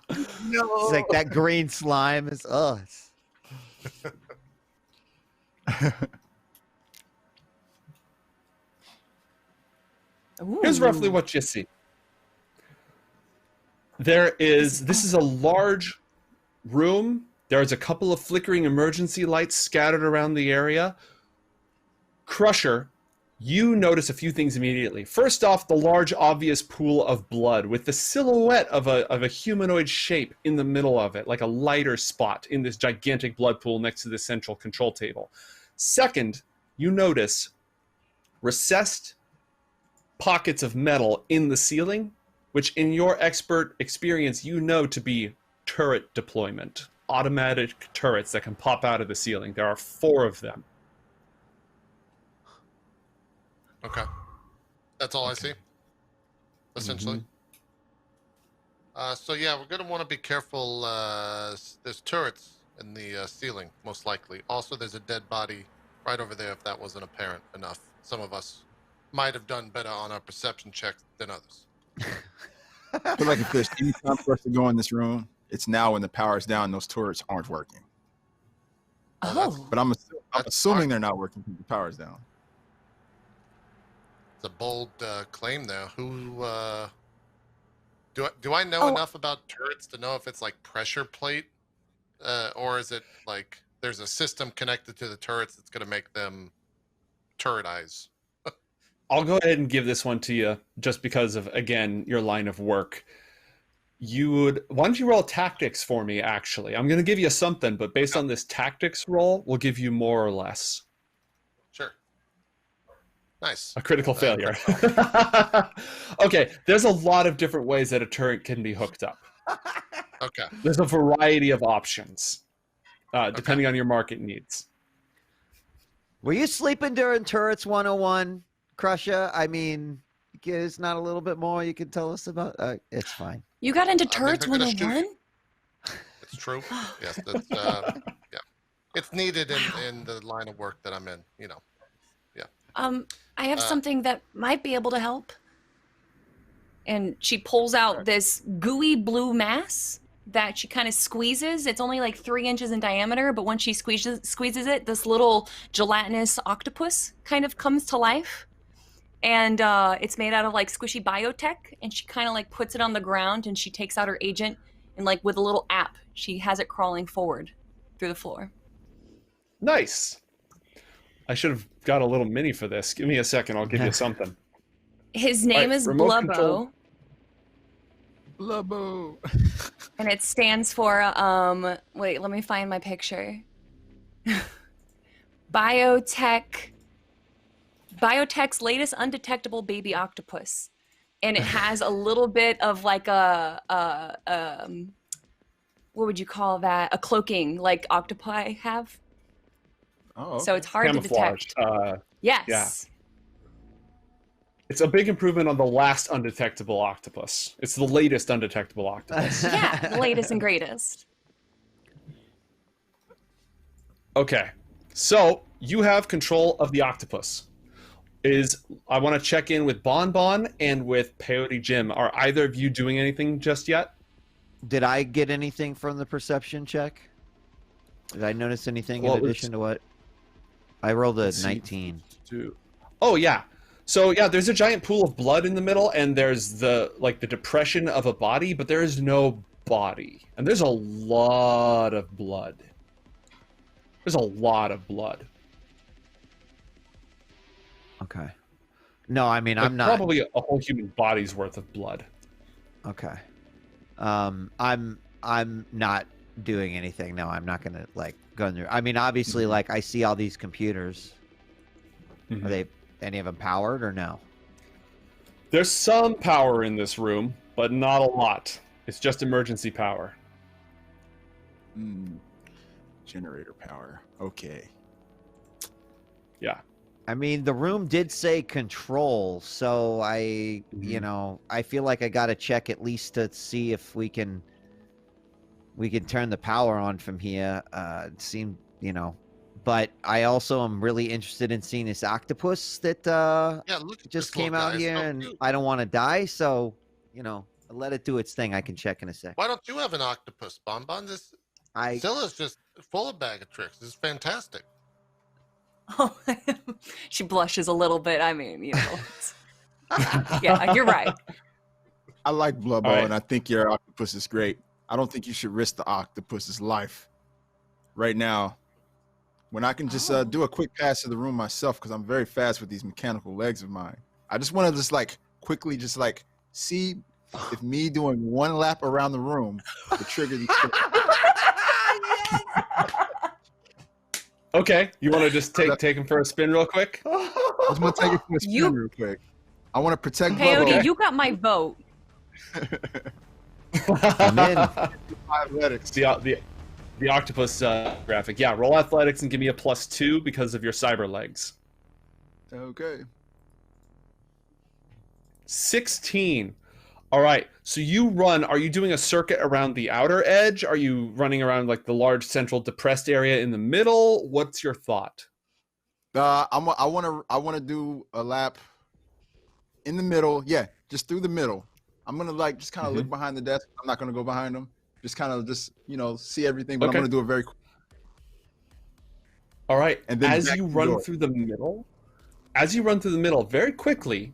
It's like that green slime is us.
Here's roughly what you see. This is a large room. There's a couple of flickering emergency lights scattered around the area. Crusher, you notice a few things immediately. First off, the large obvious pool of blood with the silhouette of a humanoid shape in the middle of it, like a lighter spot in this gigantic blood pool next to the central control table. Second, you notice recessed pockets of metal in the ceiling, which in your expert experience you know to be turret deployment. Automatic turrets that can pop out of the ceiling. There are 4 of them.
Okay. That's all I see, essentially. So yeah, we're going to want to be careful. There's turrets in the ceiling, most likely. Also, there's a dead body right over there if that wasn't apparent enough. Some of us might have done better on our perception checks than others.
I feel like if there's any time for us to go in this room, it's now when the power's down, those turrets aren't working.
Oh.
But I'm assuming they're not working because the power's down.
a bold claim, though. Who do I know enough about turrets to know if it's like pressure plate, or is it like there's a system connected to the turrets that's going to make them turretize?
I'll go ahead and give this one to you just because of, again, your line of work. Why don't you roll tactics for me, actually? I'm going to give you something, but based on this tactics roll, we'll give you more or less.
Sure. Nice.
A critical failure. Okay, there's a lot of different ways that a turret can be hooked up.
Okay.
There's a variety of options, depending on your market needs.
Were you sleeping during Turrets 101, Crusher? I mean, is not a little bit more you can tell us about? It's fine.
You got into Turrets 101?
It's true. Yes, that's yeah. It's needed in the line of work that I'm in. You know. Yeah.
I have something that might be able to help. And she pulls out this gooey blue mass that she kind of squeezes. It's only like 3 inches in diameter, but when she squeezes it, this little gelatinous octopus kind of comes to life. And it's made out of like squishy biotech, and she kind of like puts it on the ground, and she takes out her agent, and like with a little app, she has it crawling forward through the floor.
Nice. I should have got a little mini for this. Give me a second. I'll give you something.
His name is Blubbo.
Blubbo.
And it stands for, wait, let me find my picture. Biotech's latest undetectable baby octopus. And it has a little bit of like what would you call that? A cloaking like octopi have.
Oh, okay.
So it's hard to detect. Yes.
Yeah. It's a big improvement on the last undetectable octopus. It's the latest undetectable octopus.
Yeah, the latest and greatest.
Okay, so you have control of the octopus. I want to check in with Bonbon and with Peyote Jim. Are either of you doing anything just yet?
Did I get anything from the perception check? Did I notice anything in addition to what? I rolled a 19.
Oh, yeah. So, yeah, there's a giant pool of blood in the middle, and there's the depression of a body, but there is no body. And there's a lot of blood. There's a lot of blood.
Okay. No, I mean,
Like,
I'm not.
Probably a whole human body's worth of blood.
Okay. I'm not doing anything. No, I'm not gonna like go through. I mean, obviously, like I see all these computers. Are they any of them powered or no?
There's some power in this room, but not a lot. It's just emergency power.
Generator power. Okay.
Yeah.
I mean, the room did say control, so you know, I feel like I got to check at least to see if we can turn the power on from here. It seemed, you know, but I also am really interested in seeing this octopus that just came out here, and I don't want to die, so you know, let it do its thing. I can check in a sec.
Why don't you have an octopus, Bonbon? Scylla's just full of bag of tricks. This is fantastic.
Oh, she blushes a little bit. I mean, you know. Yeah, you're right.
I like Blubbo, and I think your octopus is great. I don't think you should risk the octopus's life right now when I can just do a quick pass to the room myself, because I'm very fast with these mechanical legs of mine. I just want to just like quickly just like see if me doing one lap around the room would trigger these.
Okay, you want to just take him for a spin real quick?
I just want to take it for a spin real quick. I want to protect Blubbo.
Peyote, you got my vote.
I'm in.
Athletics.
The octopus graphic. Yeah, roll athletics and give me a +2 because of your cyber legs.
Okay.
16. All right. So you run. Are you doing a circuit around the outer edge? Are you running around like the large central depressed area in the middle? What's your thought?
I want to do a lap in the middle. Yeah, just through the middle. I'm gonna like just kind of look behind the desk. I'm not gonna go behind them. Just kind of you know, see everything, but I'm gonna do it very quick.
All right. And then as you run through the middle, as you run through the middle, very quickly,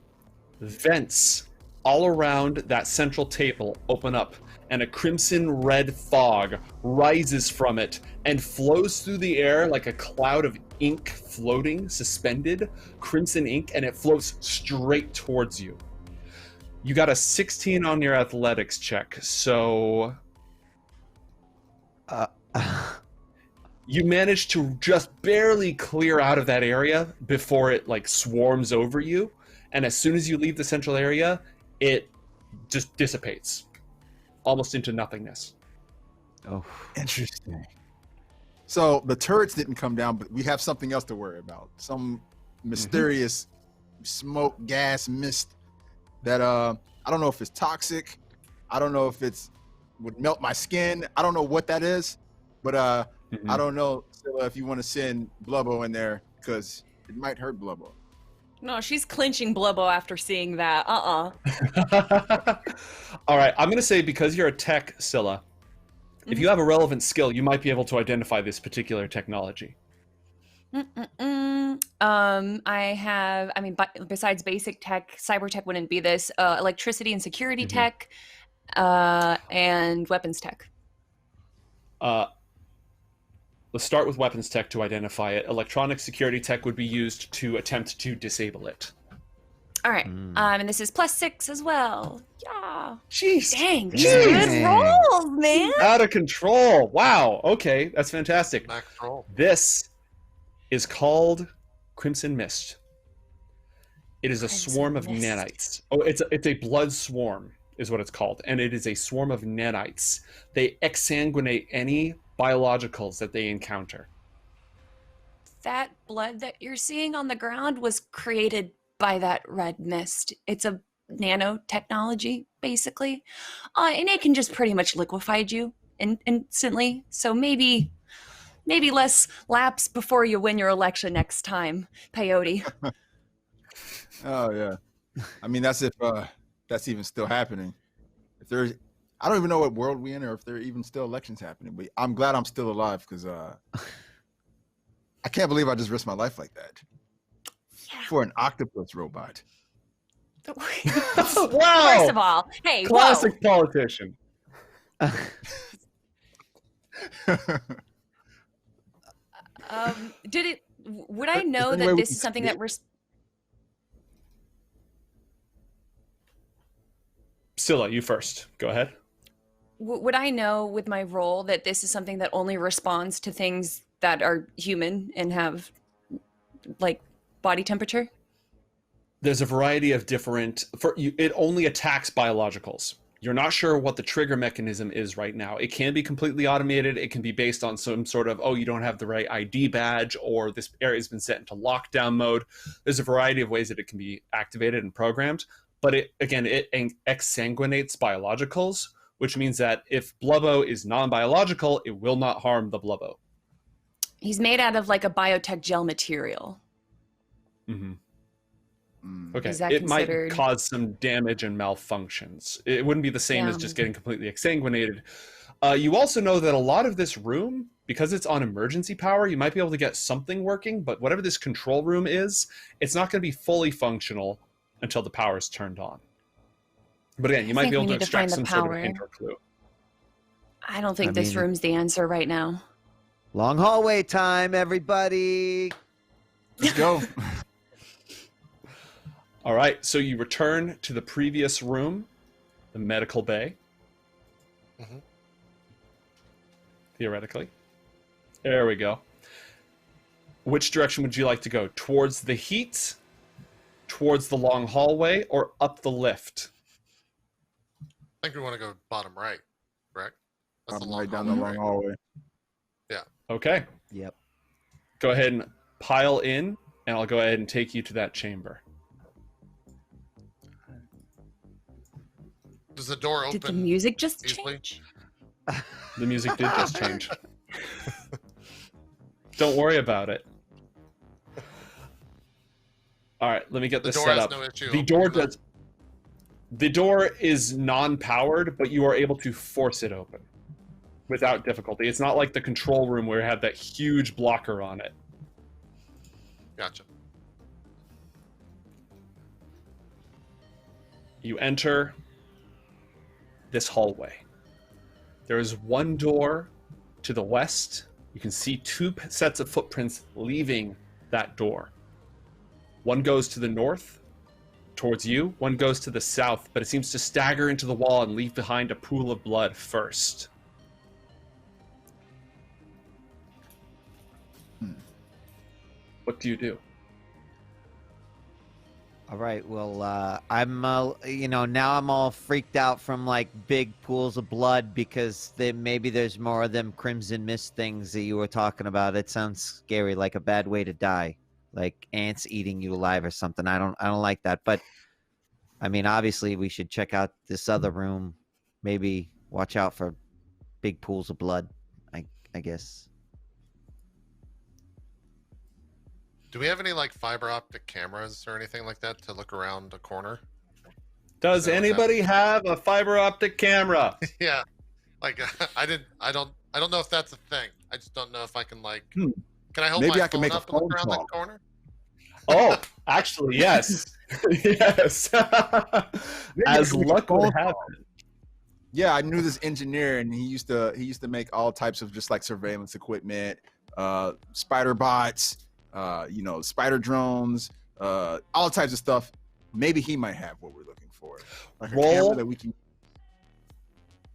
vents all around that central table open up, and a crimson red fog rises from it and flows through the air like a cloud of ink floating, suspended, crimson ink, and it floats straight towards you. You got a 16 on your athletics check, so you managed to just barely clear out of that area before it like swarms over you, and as soon as you leave the central area, it just dissipates almost into nothingness.
Oh,
Interesting. So the turrets didn't come down, but we have something else to worry about. Some mysterious smoke, gas, mist that I don't know if it's toxic. I don't know if it's would melt my skin. I don't know what that is, but I don't know, Scylla, if you want to send Blubbo in there because it might hurt Blubbo.
No, she's clinching Blubbo after seeing that.
All right, I'm gonna say because you're a tech, Scylla, if you have a relevant skill, you might be able to identify this particular technology.
Besides basic tech, cyber tech wouldn't be this. Electricity and security tech, and weapons tech.
Let's start with weapons tech to identify it. Electronic security tech would be used to attempt to disable it.
All right, and this is +6 as well. Yeah.
Jeez.
Dang, these are good rolls, man.
Out of control. Wow. Okay, that's fantastic.
Max roll.
This is called Crimson Mist. It is a swarm of nanites. Oh, it's a blood swarm is what it's called, and it is a swarm of nanites. They exsanguinate any biologicals that they encounter.
That blood that you're seeing on the ground was created by that red mist. It's a nanotechnology, basically, and it can just pretty much liquefy you instantly. So maybe less laps before you win your election next time, Peyote.
Oh yeah, I mean that's if that's even still happening. If there's, I don't even know what world we in or if there are even still elections happening. But I'm glad I'm still alive because I can't believe I just risked my life like that for an octopus robot.
Wow!
Wow!
First of all, hey,
Classic politician.
Would I know that this is something that we're...
Scylla, you first. Go ahead.
Would I know with my role that this is something that only responds to things that are human and have, like, body temperature?
There's a variety of different... it only attacks biologicals. You're not sure what the trigger mechanism is right now. It can be completely automated. It can be based on some sort of, oh, you don't have the right ID badge, or this area's been set into lockdown mode. There's a variety of ways that it can be activated and programmed. But it exsanguinates biologicals, which means that if Blubbo is non-biological, it will not harm the Blubbo.
He's made out of like a biotech gel material.
Okay,
Is that
it might
considered...
cause some damage and malfunctions. It wouldn't be the same as just getting completely exsanguinated. You also know that a lot of this room, because it's on emergency power, you might be able to get something working, but whatever this control room is, it's not going to be fully functional until the power is turned on. But again, you might be able to extract some sort of hint or clue.
I don't think this room's the answer right now.
Long hallway time, everybody.
Let's go.
All right, so you return to the previous room, the medical bay. Theoretically. There we go. Which direction would you like to go? Towards the heat, towards the long hallway, or up the lift?
I think we want to go bottom right, correct? That's
Bottom right down the long hallway.
Yeah.
Okay.
Yep.
Go ahead and pile in, and I'll go ahead and take you to that chamber.
Does the door open?
Did the music just
easily?
change?
The music did just change. Don't worry about it. All right, let me get this set up.
No issue.
The door is non-powered, but you are able to force it open without difficulty. It's not like the control room where it had that huge blocker on it.
Gotcha.
You enter this hallway. There is one door to the west. You can see two sets of footprints leaving that door. One goes to the north, towards you. One goes to the south, but it seems to stagger into the wall and leave behind a pool of blood first. What do you do?
All right. Well, I'm, now I'm all freaked out from like big pools of blood because maybe there's more of them crimson mist things that you were talking about. It sounds scary, like a bad way to die, like ants eating you alive or something. I don't like that. But I mean, obviously, we should check out this other room. Maybe watch out for big pools of blood. I guess.
Do we have any like fiber optic cameras or anything like that to look around a corner?
Does anybody have a fiber optic camera?
Yeah, like I don't know if that's a thing. I just don't know if I can like. Can I hold
Maybe
my
I can
phone
make a
up and look
phone
around
call.
that corner?
Oh, actually, yes. Yes. As luck would have it.
Yeah, I knew this engineer, and he used to make all types of just like surveillance equipment, spider bots, spider drones, all types of stuff. Maybe he might have what we're looking for. Like a camera that we can.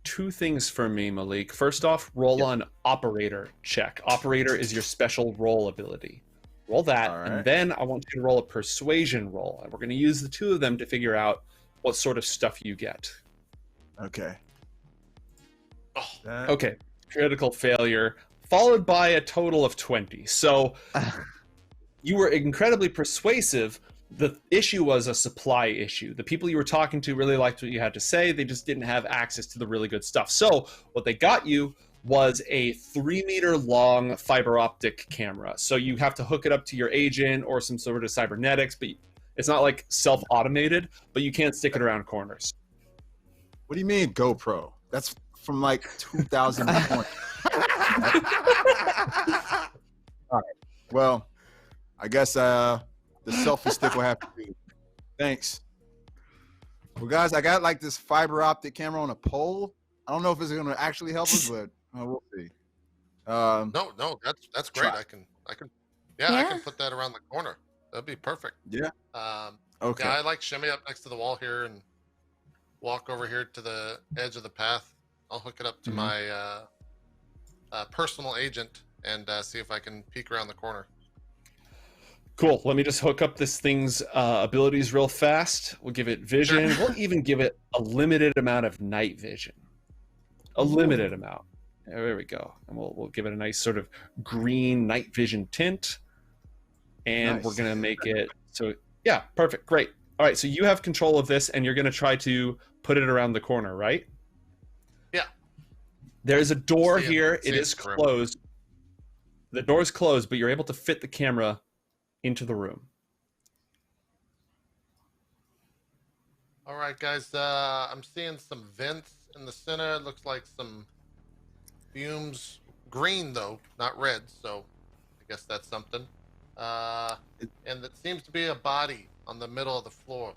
Two things for me, Malik. First off, roll on operator check. Operator is your special roll ability. Roll that, and then I want you to roll a persuasion roll. And we're going to use the two of them to figure out what sort of stuff you get.
Okay.
Okay. Critical failure, followed by a total of 20. So you were incredibly persuasive. The issue was a supply issue. The people you were talking to really liked what you had to say. They just didn't have access to the really good stuff. So what they got you was a 3-meter long fiber optic camera. So you have to hook it up to your agent or some sort of cybernetics, but it's not like self-automated, but you can't stick it around corners.
What do you mean GoPro? That's from like 2020. All right. Well, I guess the selfie stick will have to do. Thanks. Well, guys, I got like this fiber optic camera on a pole. I don't know if it's going to actually help us, but we'll see.
No, that's great.
Try.
I can, I can put that around the corner. That'd be perfect.
Yeah. Okay.
Yeah, I like shimmy up next to the wall here and walk over here to the edge of the path. I'll hook it up to my personal agent and see if I can peek around the corner.
Cool. Let me just hook up this thing's abilities real fast. We'll give it vision. We'll even give it a limited amount of night vision. A limited amount. There we go. And we'll give it a nice sort of green night vision tint. And we're going to make it so, yeah, perfect. Great. All right. So you have control of this and you're going to try to put it around the corner, right?
Yeah.
There's a door here. It is closed. The door is closed, but you're able to fit the camera into the room.
All right, guys. I'm seeing some vents in the center. It looks like some fumes. Green, though, not red. So I guess that's something. And it seems to be a body on the middle of the floor.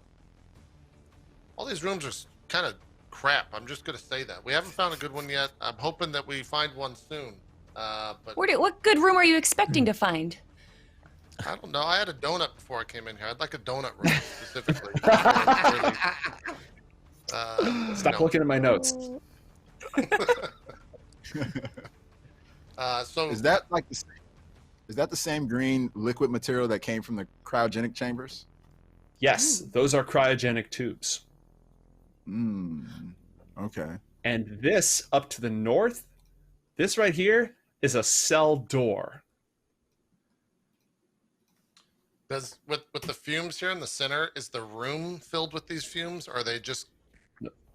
All these rooms are kind of crap. I'm just going to say that. We haven't found a good one yet. I'm hoping that we find one soon. But
what good room are you expecting to find?
I don't know. I had a donut before I came in here. I'd like a donut room specifically.
Stop looking at my notes.
So
is that like the same green liquid material that came from the cryogenic chambers?
Yes, those are cryogenic tubes.
Okay.
And this up to the north, this right here is a cell door.
Does with the fumes here in the center, is the room filled with these fumes, or are they just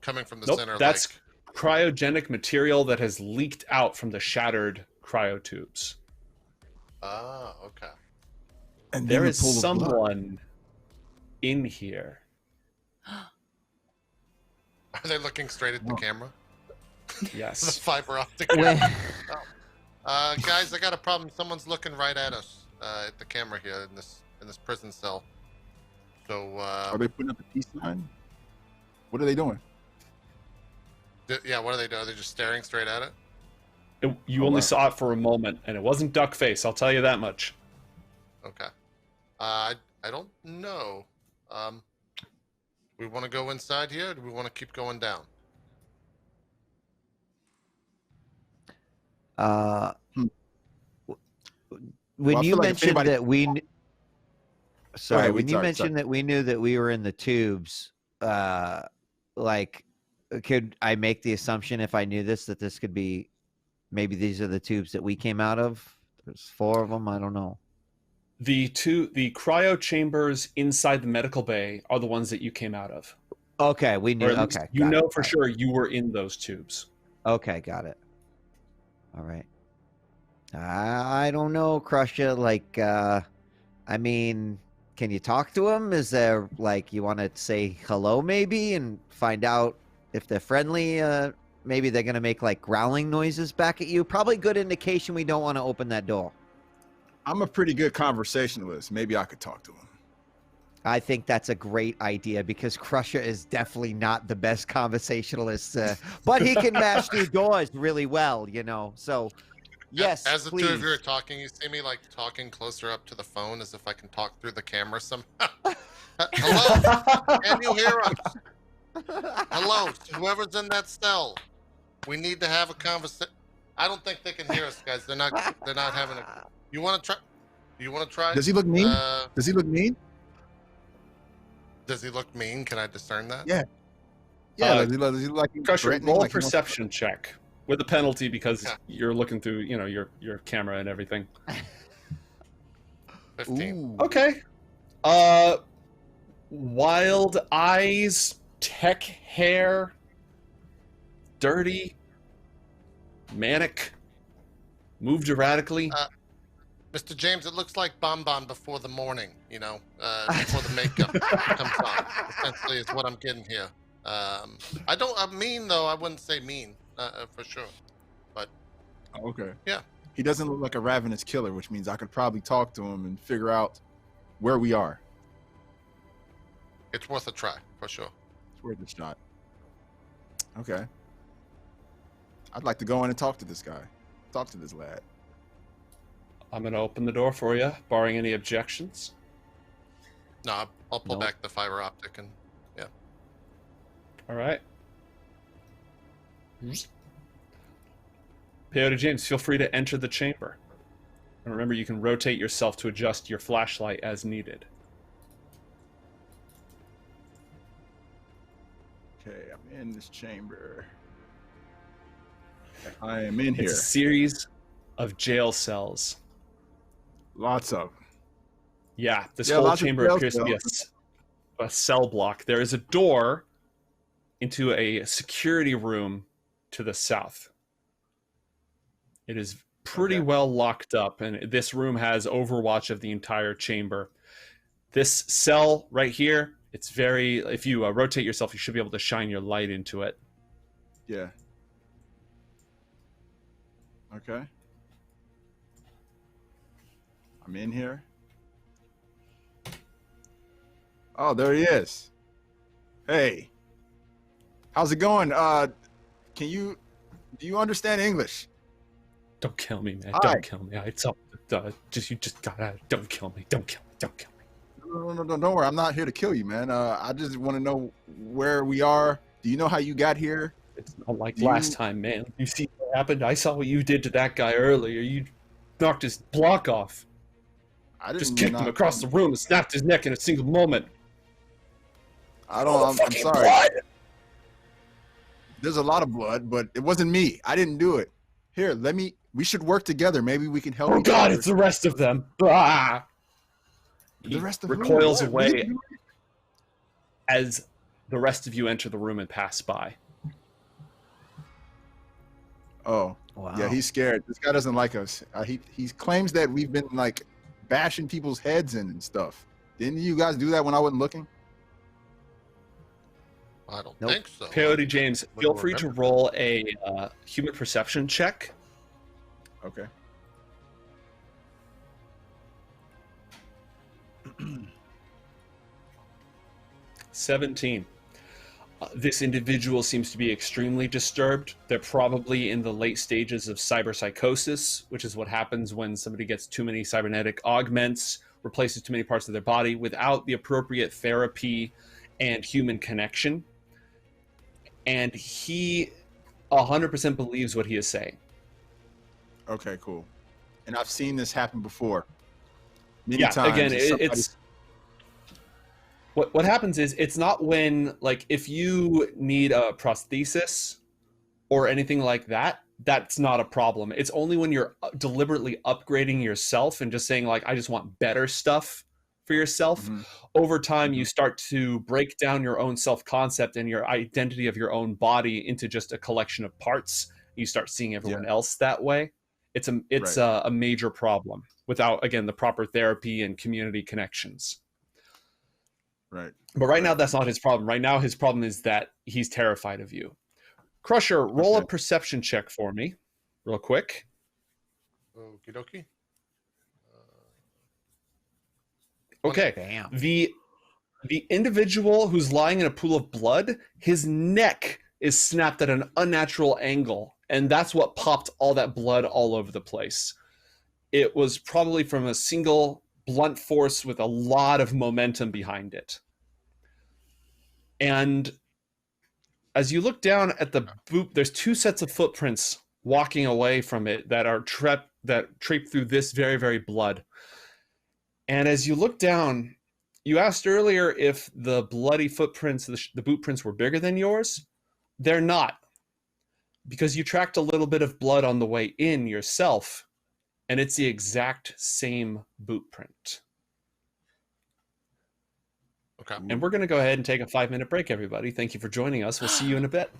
coming from the center?
That's cryogenic material that has leaked out from the shattered cryotubes.
Ah, okay.
And
there is someone in here.
Are they looking straight at the camera?
Yes.
The fiber optic camera. Guys, I got a problem. Someone's looking right at us at the camera here in this prison cell. So
are they putting up a peace sign? What are they doing?
Yeah, what are they doing? Are they just staring straight at it?
You only saw it for a moment, and it wasn't duck face. I'll tell you that much.
Okay. I don't know. We want to go inside here, or do we want to keep going down?
When you mentioned that we, sorry, when you
mentioned
that we knew that we were in the tubes, like, could I make the assumption if I knew this that this could be, maybe these are the tubes that we came out of? There's 4 of them. I don't know.
The cryo chambers inside the medical bay are the ones that you came out of.
Okay, we knew. Okay,
you know for sure you were in those tubes.
Okay, got it. All right. I don't know, Crusher. Like, I mean, can you talk to him? Is there, like, you want to say hello maybe and find out if they're friendly? Maybe they're going to make, like, growling noises back at you. Probably good indication we don't want to open that door.
I'm a pretty good conversationalist. Maybe I could talk to him.
I think that's a great idea because Crusher is definitely not the best conversationalist, but he can mash through doors really well, you know. So, yes,
as the
please.
2 of you are talking, you see me like talking closer up to the phone as if I can talk through the camera somehow. Hello, can you hear us? Hello, whoever's in that cell. We need to have a conversation. I don't think they can hear us, guys. They're not having a. You want to try? You want to try?
Does he look mean? Does he look mean?
Does he look mean? Can I discern that?
Yeah. Yeah. Does he look like
Crusher, roll a perception check with a penalty because you're looking through, you know, your camera and everything.
15.
Ooh.
Okay. Wild eyes, tech hair, dirty, manic, moved erratically.
Mr. James, it looks like Bonbon before the morning, you know, before the makeup comes on. Essentially, is what I'm getting here. I'm mean though. I wouldn't say mean for sure, but
okay.
Yeah.
He doesn't look like a ravenous killer, which means I could probably talk to him and figure out where we are.
It's worth a try for sure.
It's worth a shot. Okay. I'd like to go in and talk to this guy. Talk to this lad.
I'm going to open the door for you, barring any objections.
No, I'll pull back the fiber optic and yeah.
All right. Peyote James, feel free to enter the chamber. And remember, you can rotate yourself to adjust your flashlight as needed.
Okay, I'm in this chamber. I am in here.
It's a series of jail cells.
Lots of.
Yeah, this whole chamber appears to be a cell block. There is a door into a security room to the south. It is pretty well locked up, and this room has overwatch of the entire chamber. This cell right here, it's very, if you rotate yourself, you should be able to shine your light into it.
Yeah. Okay. I'm in here. Oh, there he is. Hey. How's it going? Do you understand English?
Don't kill me, man.
Hi.
Don't kill me. It's all, you just gotta, don't kill me. Don't kill me. Don't kill me.
No, don't worry. I'm not here to kill you, man. I just want to know where we are. Do you know how you got here?
It's not like last time, man. You see what happened? I saw what you did to that guy earlier. You knocked his block off.
I didn't
just kicked him across the room and snapped his neck in a single moment.
I'm sorry.
Blood.
There's a lot of blood, but it wasn't me. I didn't do it. Here, we should work together. Maybe we can help each
God,
other.
it's the rest of them. Ah!
The rest of
recoils
who?
away as the rest of you enter the room and pass by.
Oh,
wow.
Yeah, he's scared. This guy doesn't like us. He claims that we've been like bashing people's heads in and stuff. Didn't you guys do that when I wasn't looking?
I don't think so.
Peyote James, feel free to roll a human perception check.
Okay.
$17. This individual seems to be extremely disturbed. They're probably in the late stages of cyberpsychosis, which is what happens when somebody gets too many cybernetic augments, replaces too many parts of their body without the appropriate therapy and human connection. And he 100% believes what he is saying.
Okay, cool. And I've seen this happen before. Many times.
Again, it's what happens is, it's not when, like, if you need a prosthesis or anything like that, that's not a problem. It's only when you're deliberately upgrading yourself and just saying, like, I just want better stuff for yourself.
Mm-hmm.
Over time, you start to break down your own self-concept and your identity of your own body into just a collection of parts. You start seeing everyone else that way. It's a major problem without, again, the proper therapy and community connections.
Right.
But right now, that's not his problem. Right now, his problem is that he's terrified of you. Crusher, roll a perception check for me, real quick.
Okie dokie.
Okay.
Damn.
The individual who's lying in a pool of blood, his neck is snapped at an unnatural angle, and that's what popped all that blood all over the place. It was probably from a single blunt force with a lot of momentum behind it. And as you look down at the boot, there's two sets of footprints walking away from it that are trape through this very, very blood. And as you look down, you asked earlier if the bloody footprints, the boot prints, were bigger than yours. They're not, because you tracked a little bit of blood on the way in yourself, and it's the exact same boot print.
Okay.
And we're going to go ahead and take a 5-minute break, everybody. Thank you for joining us. We'll see you in a bit.